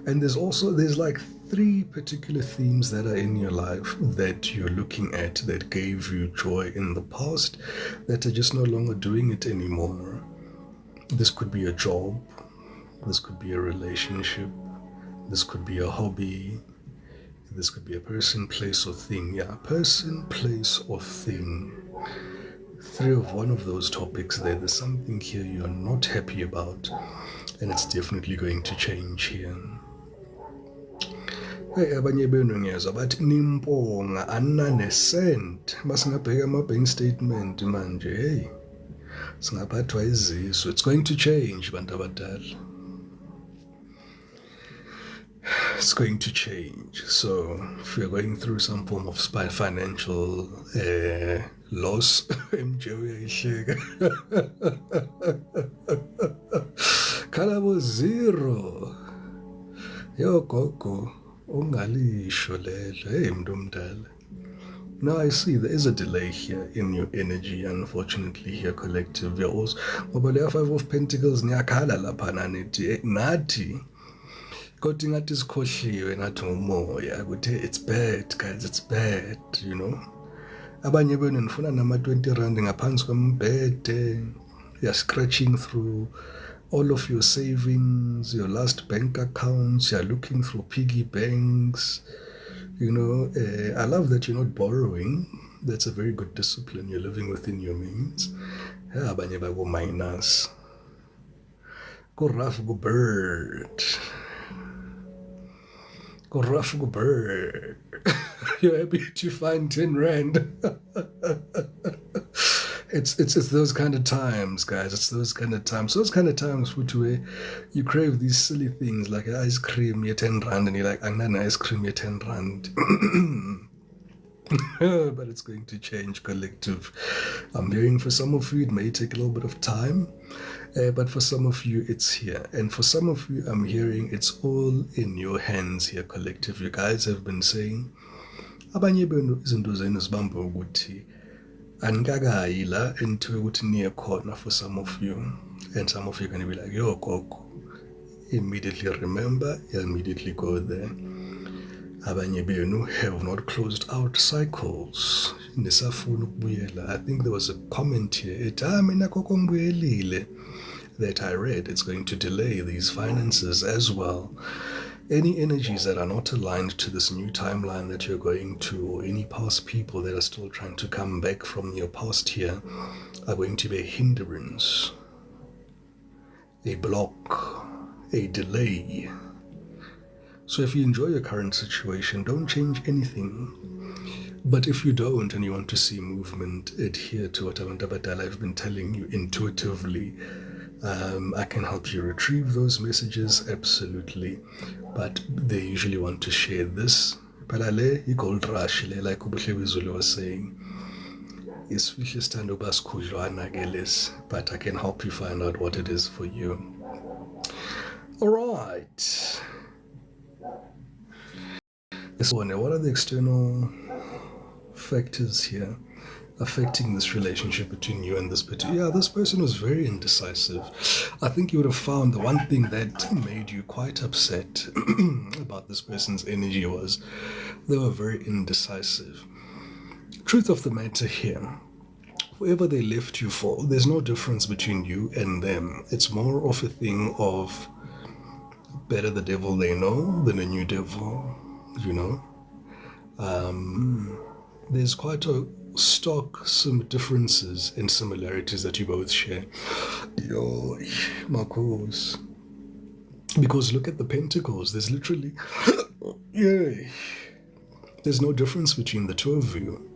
And there's like 3 particular themes that are in your life that you're looking at that gave you joy in the past that are just no longer doing it anymore. This could be a job. This could be a relationship. This could be a hobby. This could be a person, place, or thing. Yeah, person, place, or thing. 3 of one of those topics there. There's something here you're not happy about. And it's definitely going to change here. Hey, abanye benu ngiyezwa bathi nimponga anane-cent masingabheka ama-bank statement manje. Hey, singaphathwa izisu. It's going to change, bantu abadala. It's going to change. So if you're going through some form of financial loss, MJ uyayihleka. Khalabo 0. Yo gogo, ungalisho lelo. Hey mntu omdala. Now I see there is a delay here in your energy, unfortunately here, collective. You're also, ngoba le 5 of Pentacles niyakhala lapha nanithi nathi kodwa ngathi sikhohliwe nathi ngumoya ukuthi it's bad guys, it's bad, you know. Abanye benu nifuna nama 20 rand ngaphansi kwembhede. You're scratching through all of your savings, your last bank accounts. You're looking through piggy banks. You know, I love that you're not borrowing. That's a very good discipline. You're living within your means. Abanye ba go minus. Go rough, go bird. Go rough, go bird. You're happy to find 10 rand. It's those kind of times, guys. It's those kind of times. Those kind of times where you crave these silly things like ice cream, you're 10 rand, and you're like, I'm not an ice cream, you're 10 rand. But it's going to change, collective. I'm hearing for some of you, it may take a little bit of time. But for some of you, it's here. And for some of you, I'm hearing it's all in your hands here, collective. You guys have been saying, abanye benu izinto zenu zibamba ukuthi anikakayi la entwe ukuthi niye khona for some of you. And some of you are going to be like, yo, gogo. Immediately remember, you immediately go there. Abanye benu have not closed out cycles. Nisafuna ukubuyela. I think there was a comment here. Mina gogo ngibuyelile. That I read, it's going to delay these finances as well. Any energies that are not aligned to this new timeline that you're going to, or any past people that are still trying to come back from your past here, are going to be a hindrance, a block, a delay. So if you enjoy your current situation, don't change anything. But if you don't and you want to see movement, adhere to what I've been telling you intuitively. I can help you retrieve those messages, absolutely. But they usually want to share this. Palale, gold rush, like Ubulebizulu was saying. But I can help you find out what it is for you. All right. So, what are the external factors here affecting this relationship between you and this person? Yeah, this person was very indecisive. I think you would have found the one thing that made you quite upset about this person's energy was they were very indecisive. Truth of the matter here, whoever they left you for, there's no difference between you and them. It's more of a thing of better the devil they know than a new devil, you know. There's quite a stock some differences and similarities that you both share. Yo, Marcos. Because look at the pentacles. There's literally, yeah, there's no difference between the two of you.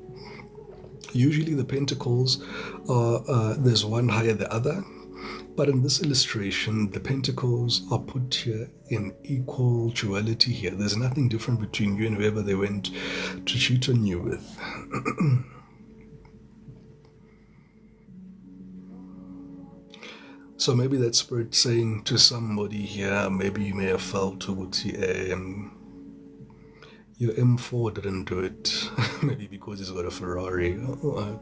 Usually the pentacles are, there's one higher the other. But in this illustration, the pentacles are put here in equal duality here. There's nothing different between you and whoever they went to cheat on you with. So maybe that spirit saying to somebody here, maybe you may have felt your M4 didn't do it. Maybe because he's got a Ferrari.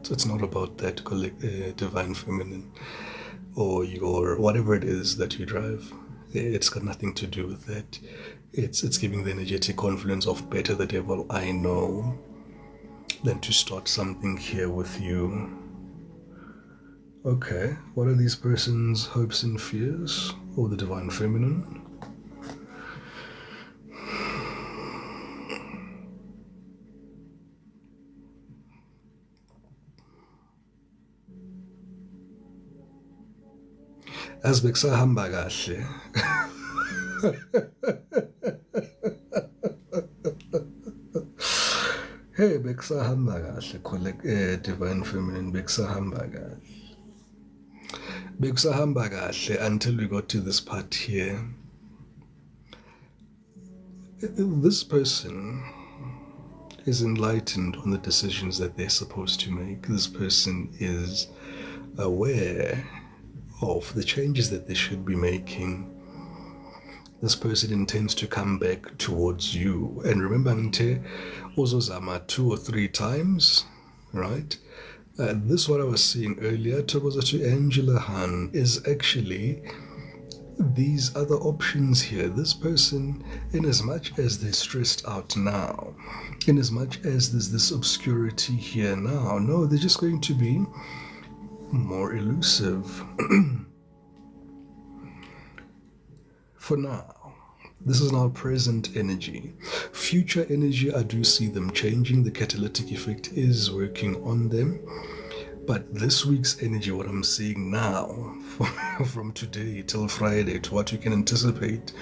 It's not about that divine feminine or your whatever it is that you drive. It's got nothing to do with that. It's giving the energetic confidence of better the devil I know than to start something here with you. Okay, what are these persons' hopes and fears, or the divine feminine? As bekusahamba kahle. Hey, bekusahamba kahle, divine feminine, bekusahamba kahle. Bekusahamba kahle until we got to this part here. This person is enlightened on the decisions that they're supposed to make. This person is aware of the changes that they should be making. This person intends to come back towards you. And remember, Nte uzozama 2 or 3 times, right? This, what I was seeing earlier, to Angela Han, is actually these other options here. This person, in as much as they're stressed out now, in as much as there's this obscurity here now, no, they're just going to be more elusive. For now. This is now present energy. Future energy, I do see them changing. The catalytic effect is working on them. But this week's energy, what I'm seeing now, from today till Friday, to what you can anticipate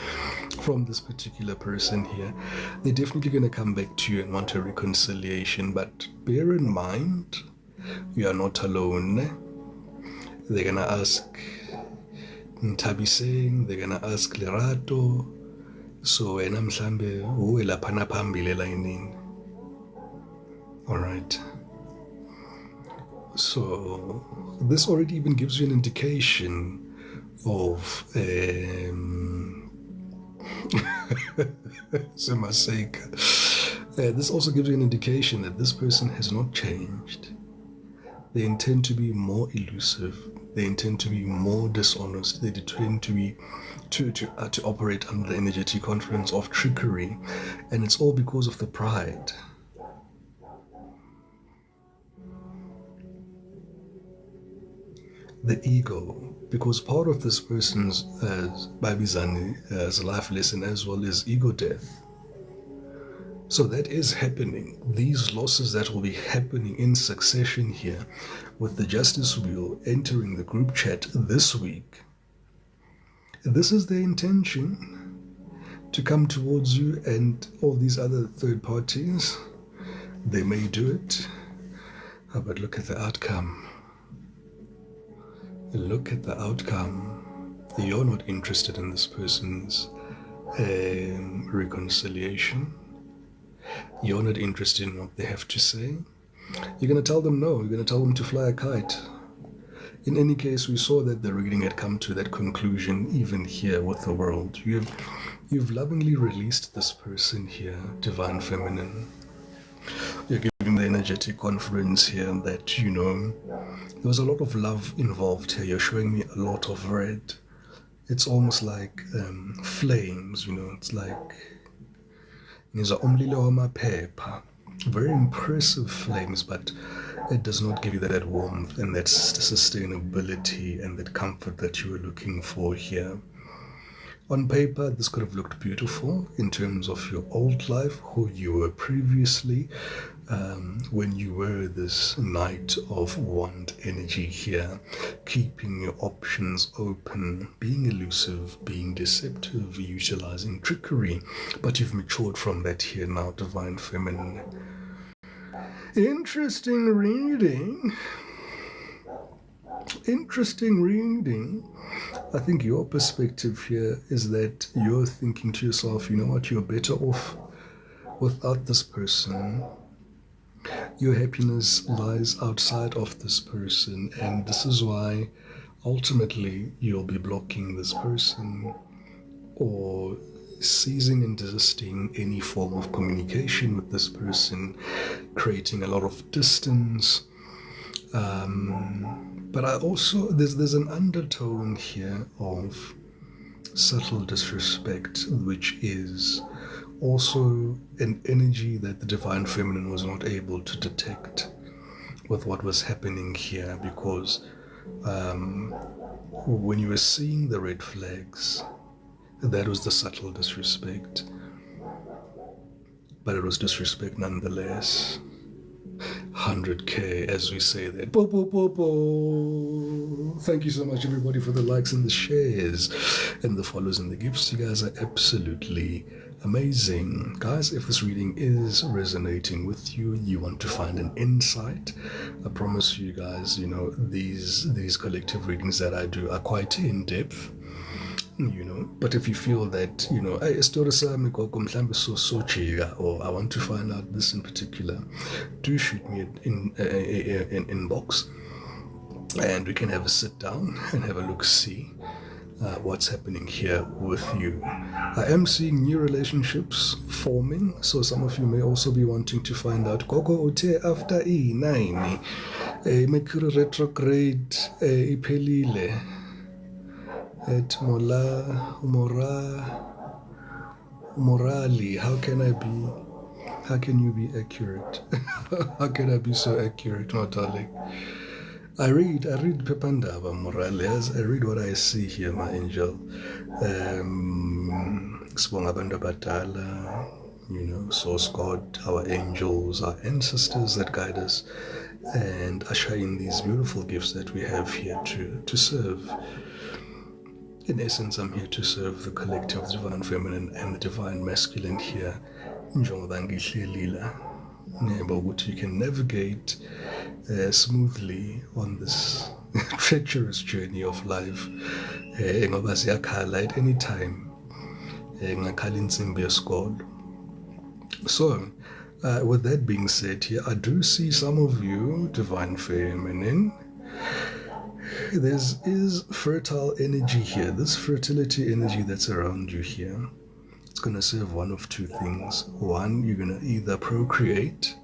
from this particular person here, they're definitely going to come back to you and want a reconciliation. But bear in mind, you are not alone. They're going to ask Ntabiseng, they're going to ask Lerato. So wena mhlambe uwe laphana phambili elayinini. All right. So this already even gives you an indication of this also gives you an indication that this person has not changed. They intend to be more elusive. They intend to be more dishonest. They intend to be to operate under the energetic confluence of trickery, and it's all because of the pride. The ego, because part of this person's Babizani life lesson as well is ego death. So that is happening. These losses that will be happening in succession here, with the justice wheel entering the group chat this week. This is their intention, to come towards you and all these other third parties. They may do it, but look at the outcome. Look at the outcome. You're not interested in this person's reconciliation. You're not interested in what they have to say. You're going to tell them no. You're going to tell them to fly a kite. In any case, we saw that the reading had come to that conclusion even here with the world. You've lovingly released this person here, Divine Feminine. You're giving the energetic confidence here that, there was a lot of love involved here. You're showing me a lot of red. It's almost like flames, it's like very impressive flames, but it does not give you that warmth and that sustainability and that comfort that you were looking for here. On paper, this could have looked beautiful in terms of your old life, who you were previously, when you were this Knight of Wand energy here, keeping your options open, being elusive, being deceptive, utilizing trickery. But you've matured from that here now, Divine Feminine. Interesting reading. I think your perspective here is that you're thinking to yourself, you know what, you're better off without this person. Your happiness lies outside of this person, and this is why ultimately you'll be blocking this person or ceasing and desisting any form of communication with this person, creating a lot of distance. But I also, there's an undertone here of subtle disrespect, which is also an energy that the Divine Feminine was not able to detect with what was happening here, because when you were seeing the red flags, that was the subtle disrespect. But it was disrespect nonetheless. 100k, as we say that. Bo, bo, bo, bo. Thank you so much, everybody, for the likes and the shares and the follows and the gifts. You guys are absolutely amazing. Guys, if this reading is resonating with you, you want to find an insight, I promise you guys, these collective readings that I do are quite in-depth. But if you feel that, or I want to find out this in particular, do shoot me in inbox, and we can have a sit down and have a look, see what's happening here with you. I am seeing new relationships forming, so some of you may also be wanting to find out Gogo Ute after E9 Mercury retrograde iphelile at morally, how can you be accurate? How can I be so accurate, my darling? I read Pepandaba Morales. I read what I see here, my angel. Sibonga abantu abadala, source God, our angels, our ancestors that guide us and usher in these beautiful gifts that we have here to serve. In essence, I'm here to serve the collective Divine Feminine and the Divine Masculine here. Njengoba ngihlelile, you can navigate smoothly on this treacherous journey of life. Ngoba siyakhala at any time. Ngakhala insimbi yesikolo. So, with that being said here, I do see some of you, Divine Feminine, there is fertile energy here. This fertility energy that's around you here, it's going to serve one of two things. One, you're going to either procreate.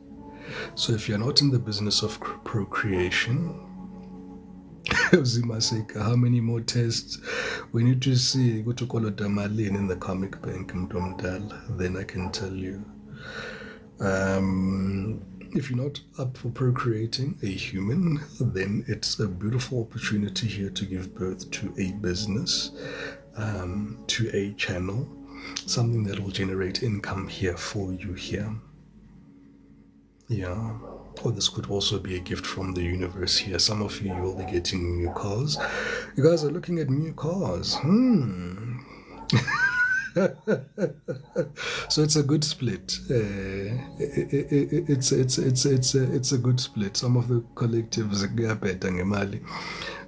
So if you're not in the business of procreation, how many more tests we need to see? Go to call it Damalin in the comic bank, then I can tell you. If you're not up for procreating a human, then it's a beautiful opportunity here to give birth to a business, to a channel, something that will generate income here for you here. Yeah. Or this could also be a gift from the universe here. Some of you will be getting new cars. You guys are looking at new cars. So it's a good split. It's a good split. Some of the collectives kuyabheda ngemali.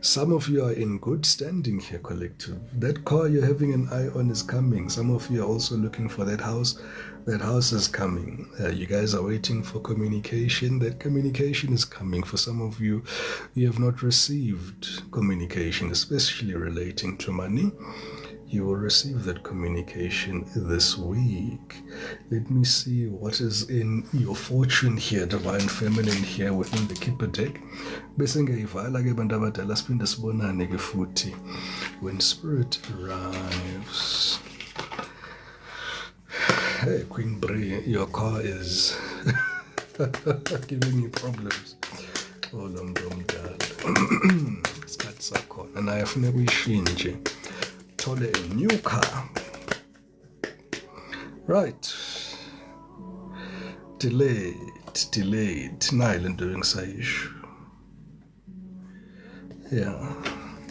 Some of you are in good standing here, collective. That car you're having an eye on is coming. Some of you are also looking for that house. That house is coming. You guys are waiting for communication. That communication is coming. For some of you, you have not received communication, especially relating to money. You will receive that communication this week. Let me see what is in your fortune here, divine feminine here within the Keeper deck. Bese ngiyayivala ke bantu abadala siphinde sibonane ke futhi when spirit arrives. Hey Queen Brie, your car is giving you problems. Oh lo mntu omdala. Isikhathi sakhona naye funeka uyishintshe. A new car. Right. Delayed. Nile doing Saish. Yeah.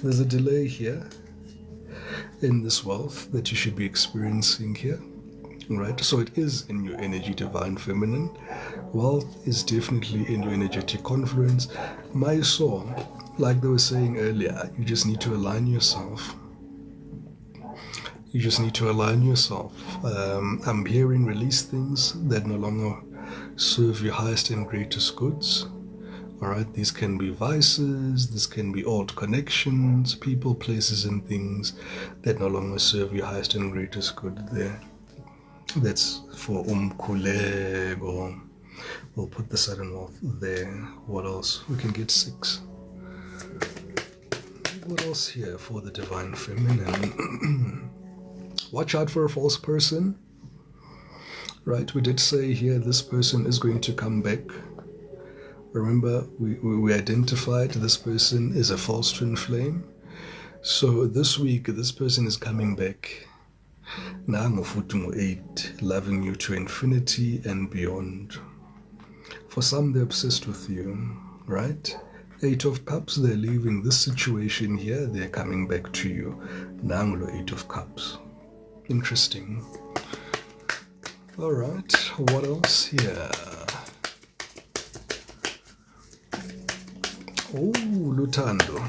There's a delay here in this wealth that you should be experiencing here. Right? So it is in your energy, divine feminine. Wealth is definitely in your energetic confluence. My soul, like they were saying earlier, you just need to align yourself. You just need to align yourself. I'm hearing release things that no longer serve your highest and greatest goods. All right, these can be vices, this can be old connections, people, places, and things that no longer serve your highest and greatest good there. That's for Umkulego. We'll put the sudden wealth there. What else? We can get 6. What else here for the divine feminine? Watch out for a false person. Right, we did say here this person is going to come back. Remember, we identified this person is a false twin flame. So this week, this person is coming back. Nango futungu 8, loving you to infinity and beyond. For some, they're obsessed with you, right? 8 of Cups, they're leaving this situation here, they're coming back to you. Nangulo 8 of Cups. Interesting. All right, what else here? Oh, Lutando.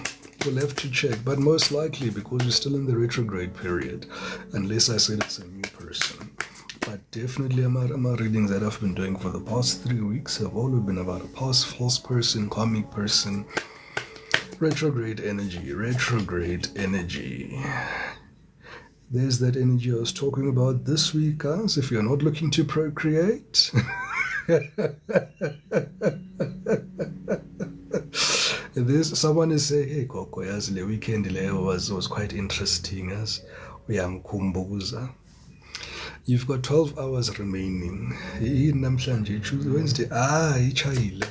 We'll have to check, but most likely because you're still in the retrograde period, unless I said it's a new person. But definitely my readings that I've been doing for the past 3 weeks have all been about a past false person, karmic person, retrograde energy. There's that energy I was talking about this week, guys. If you're not looking to procreate, there's someone is saying, hey, Koko, yazi le weekend was quite interesting, as uyamkhumbuza. You've got 12 hours remaining. Namhlanje Tuesday, Wednesday. Ichayile.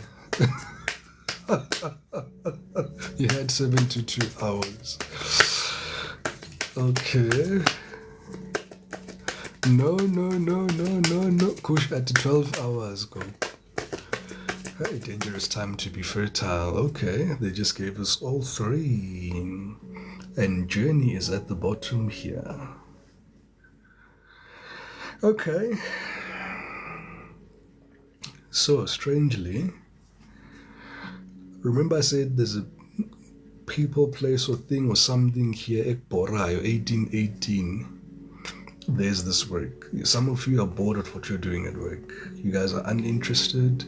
You had 72 hours. Okay. No. Kush at 12 hours. Go. Hey, dangerous time to be fertile. Okay, they just gave us all 3. And journey is at the bottom here. Okay. So, strangely, remember I said there's a people, place, or thing or something here, Ekborayo, 1818. There's this work. Some of you are bored of what you're doing at work. You guys are uninterested.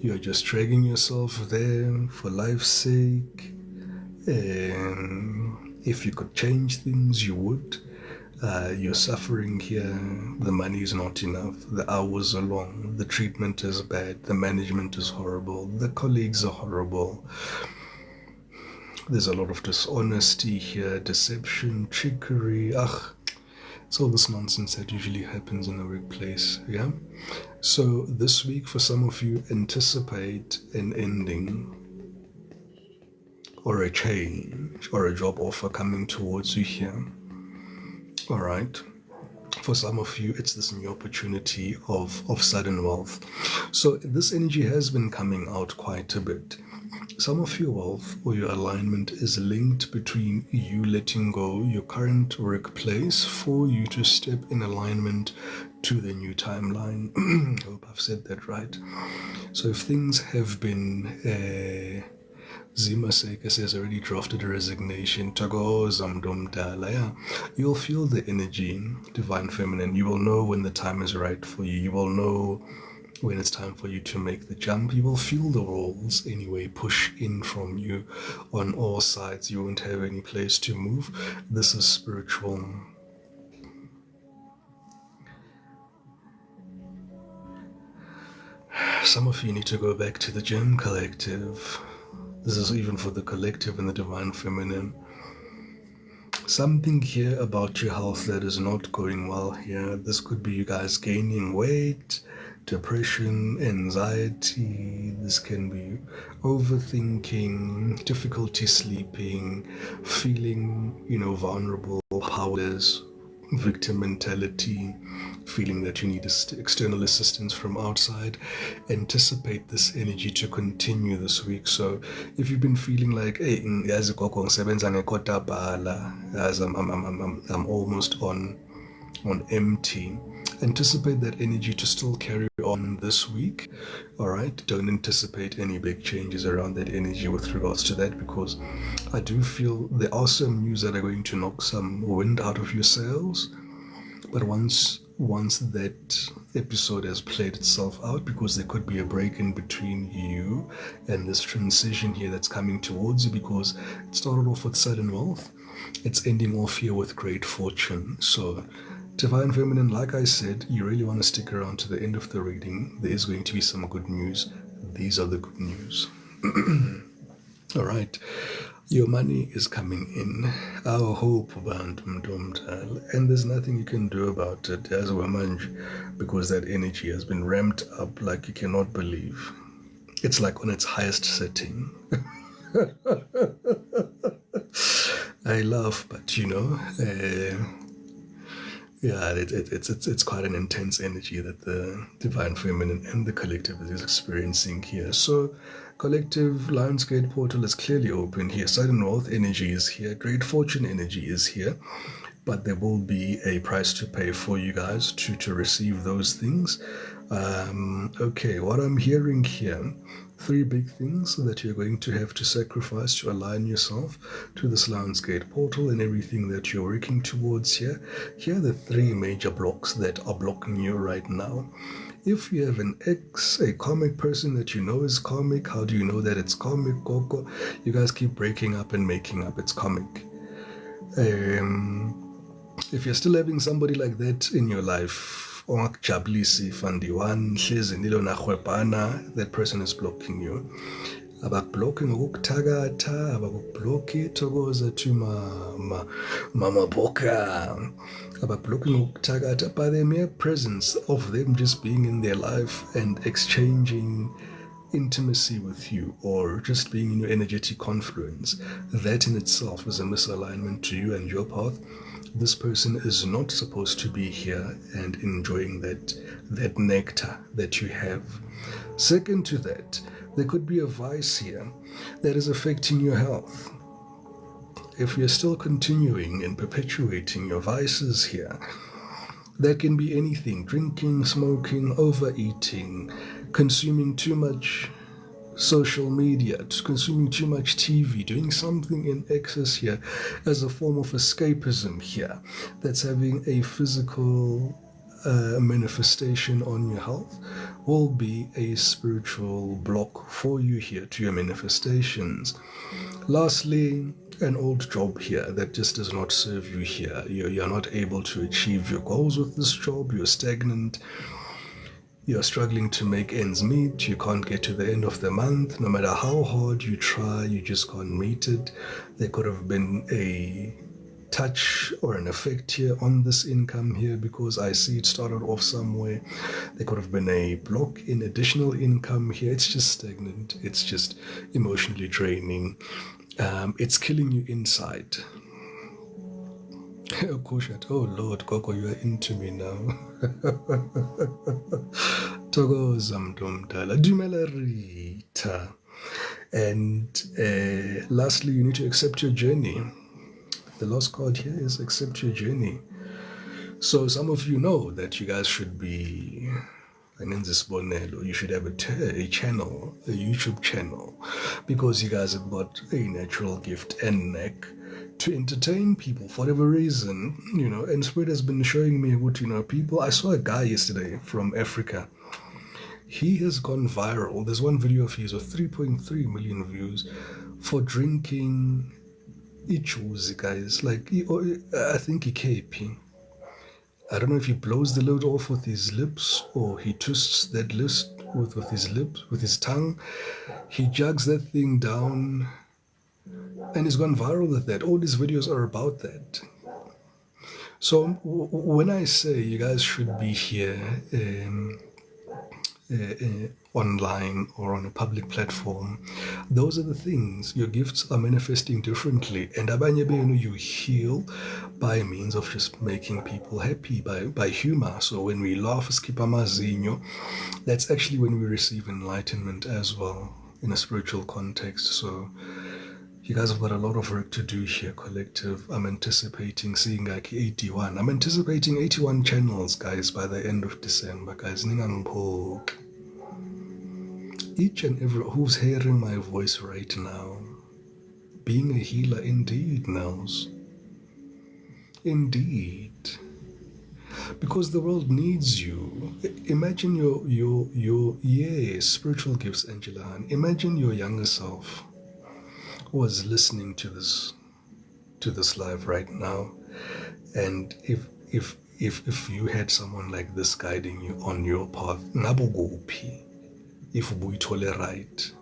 You're just dragging yourself there for life's sake. And if you could change things, you would. You're suffering here. The money is not enough. The hours are long. The treatment is bad. The management is horrible. The colleagues are horrible. There's a lot of dishonesty here, deception, trickery. It's all this nonsense that usually happens in the workplace, yeah? So this week, for some of you, anticipate an ending or a change or a job offer coming towards you here. All right. For some of you, it's this new opportunity of sudden wealth. So this energy has been coming out quite a bit. Some of your wealth or your alignment is linked between you letting go your current workplace for you to step in alignment to the new timeline. I hope I've said that right. So if things have been Zima Sekas has already drafted a resignation. Tago Zamdomdala. Yeah. You'll feel the energy, divine feminine. You will know when the time is right for you. You will know when it's time for you to make the jump. You will feel the walls anyway push in from you on all sides. You won't have any place to move. This is spiritual. Some of you need to go back to the gym collective. This is even for the collective and the divine feminine. Something here about your health that is not going well here. This could be you guys gaining weight, depression, anxiety. This can be overthinking, difficulty sleeping, feeling, vulnerable, powerless, victim mentality, feeling that you need external assistance from outside. Anticipate this energy to continue this week. So if you've been feeling like, hey, as I'm almost on empty, anticipate that energy to still carry on this week. All right, don't anticipate any big changes around that energy with regards to that, because I do feel there are some news that are going to knock some wind out of your sails. But once that episode has played itself out, because there could be a break in between you and this transition here that's coming towards you, because it started off with sudden wealth, it's ending off here with great fortune. So divine feminine, like I said, you really want to stick around to the end of the reading. There is going to be some good news. These are the good news. All right, your money is coming in. Our hope, and there's nothing you can do about it as a woman, because that energy has been ramped up like you cannot believe. It's like on its highest setting. I laugh, but it's quite an intense energy that the divine feminine and the collective is experiencing here. So collective Lionsgate portal is clearly open here. Sudden wealth energy is here. Great fortune energy is here. But there will be a price to pay for you guys to receive those things. Okay, what I'm hearing here, 3 big things that you're going to have to sacrifice to align yourself to this Lionsgate portal and everything that you're working towards here. Here are the 3 major blocks that are blocking you right now. If you have a comic person that you know is comic, how do you know that it's comic, Coco? You guys keep breaking up and making up, it's comic. If you're still having somebody like that in your life, that person is blocking you. Abakubhlokhi ngokukuthakatha, abakubhlokhi thokoza to mama boka. Abakubhlokhi ngokukuthakatha, by the mere presence of them just being in their life and exchanging intimacy with you, or just being in your energetic confluence, that in itself is a misalignment to you and your path. This person is not supposed to be here and enjoying that nectar that you have. Second to that, there could be a vice here that is affecting your health. If you're still continuing and perpetuating your vices here, that can be anything: drinking, smoking, overeating, consuming too much social media, consuming too much TV, doing something in excess here as a form of escapism here that's having a physical manifestation on your health, will be a spiritual block for you here to your manifestations. Lastly, an old job here that just does not serve you here. You're not able to achieve your goals with this job. You're stagnant. You're struggling to make ends meet. You can't get to the end of the month. No matter how hard you try, you just can't meet it. There could have been a touch or an effect here on this income here, because I see it started off somewhere. There could have been a block in additional income here. It's just stagnant. It's just emotionally draining. It's killing you inside. Oh Lord, Coco, you are into me now. Thokoza mntu omdala. Dumela Rita. And lastly, you need to accept your journey. The last card here is accept your journey. So some of you know that you guys should be you should have a channel, a YouTube channel, because you guys have got a natural gift and knack to entertain people for whatever reason, and Spirit has been showing me what, people. I saw a guy yesterday from Africa. He has gone viral. There's one video of his with 3.3 million views for drinking ichuzi, guys. Like, I think he KP. I don't know if he blows the load off with his lips or he twists that list with his lips, with his tongue. He jugs that thing down and he's gone viral with that. All his videos are about that. So when I say you guys should be here online or on a public platform, those are the things. Your gifts are manifesting differently, and abanye benu you heal by means of just making people happy by humor. So when we laugh, skip amazinho, that's actually when we receive enlightenment as well in a spiritual context. So you guys have got a lot of work to do here, collective. I'm anticipating seeing like 81. I'm anticipating 81 channels, guys, by the end of December, guys. Each and every who's hearing my voice right now, being a healer indeed knows. Indeed. Because the world needs you. Imagine your spiritual gifts, Angela. Imagine your younger self was listening to this live right now, and if you had someone like this guiding you on your path, nabogopi, if we tolerate,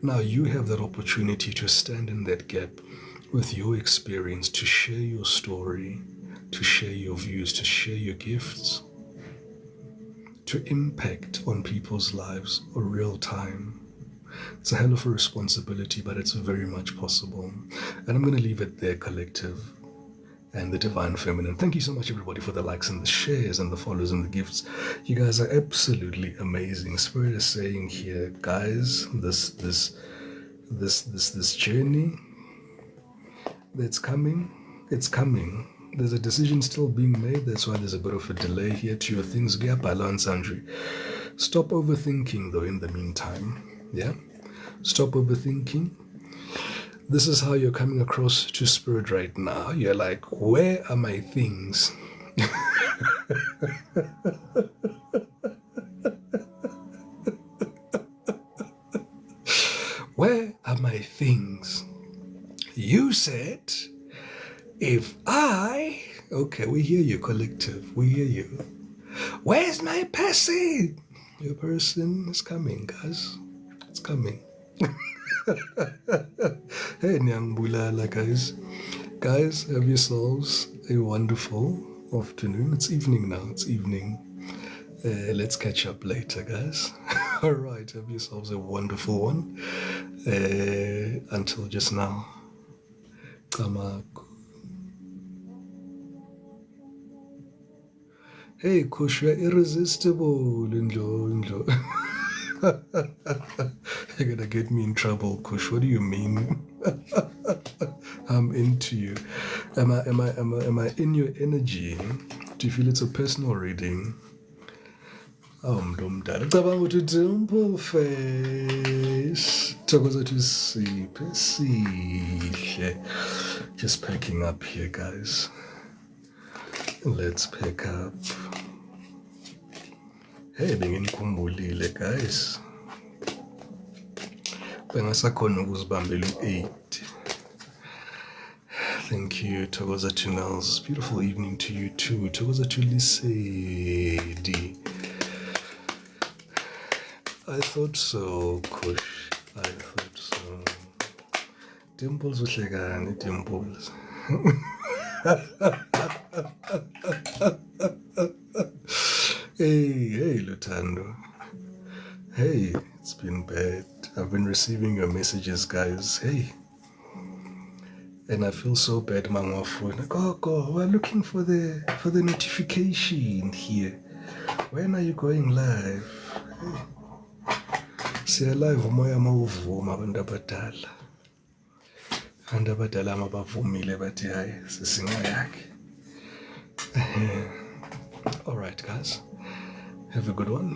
now you have that opportunity to stand in that gap with your experience, to share your story, to share your views, to share your gifts, to impact on people's lives in real time. It's a hell of a responsibility, but it's very much possible. And I'm going to leave it there, collective and the divine feminine. Thank you so much, everybody, for the likes and the shares and the follows and the gifts. You guys are absolutely amazing. Spirit is saying here, guys, this journey that's coming, it's coming. There's a decision still being made. That's why there's a bit of a delay here to your things. Balance, Andrew. Stop overthinking, though, in the meantime. Yeah? Stop overthinking. This is how you're coming across to Spirit right now. You're like, where are my things? Where are my things? You said, okay, we hear you, collective. We hear you. Where's my person? Your person is coming, guys. It's coming. Hey, Nyambulala, guys. Guys, have yourselves a wonderful afternoon. It's evening now. It's evening. Let's catch up later, guys. All right, have yourselves a wonderful one. Until just now. Kamaku. Hey, Kush, you're irresistible. Injo. You're gonna get me in trouble, Kush. What do you mean? I'm into you. Am I in your energy? Do you feel it's a personal reading? Mdumdala. Cabanga ukuthi dimple face. Thokoza to see. Just packing up here, guys. Let's pick up. Hey, benginikhumbulile, guys. Bengasakhona ukuzibambela u-8. Thank you, Thokoza to Nels. Beautiful evening to you too. Thokoza to Lisedi. I thought so, Kush. I thought so. Dimples uhlekani, Dimples. Hey, Lutando. Hey, it's been bad. I've been receiving your messages, guys. Hey. And I feel so bad, Mangwafu. Go, we're looking for the notification here. When are you going live? Hey. Siyalive umoya mawuvuma abantu abadala mabavumile bathi hayi sisingayakhe. All right, guys, have a good one.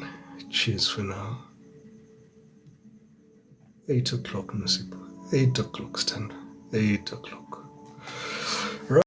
Cheers for now. 8 o'clock, Nasib. 8 o'clock, stand. 8 o'clock.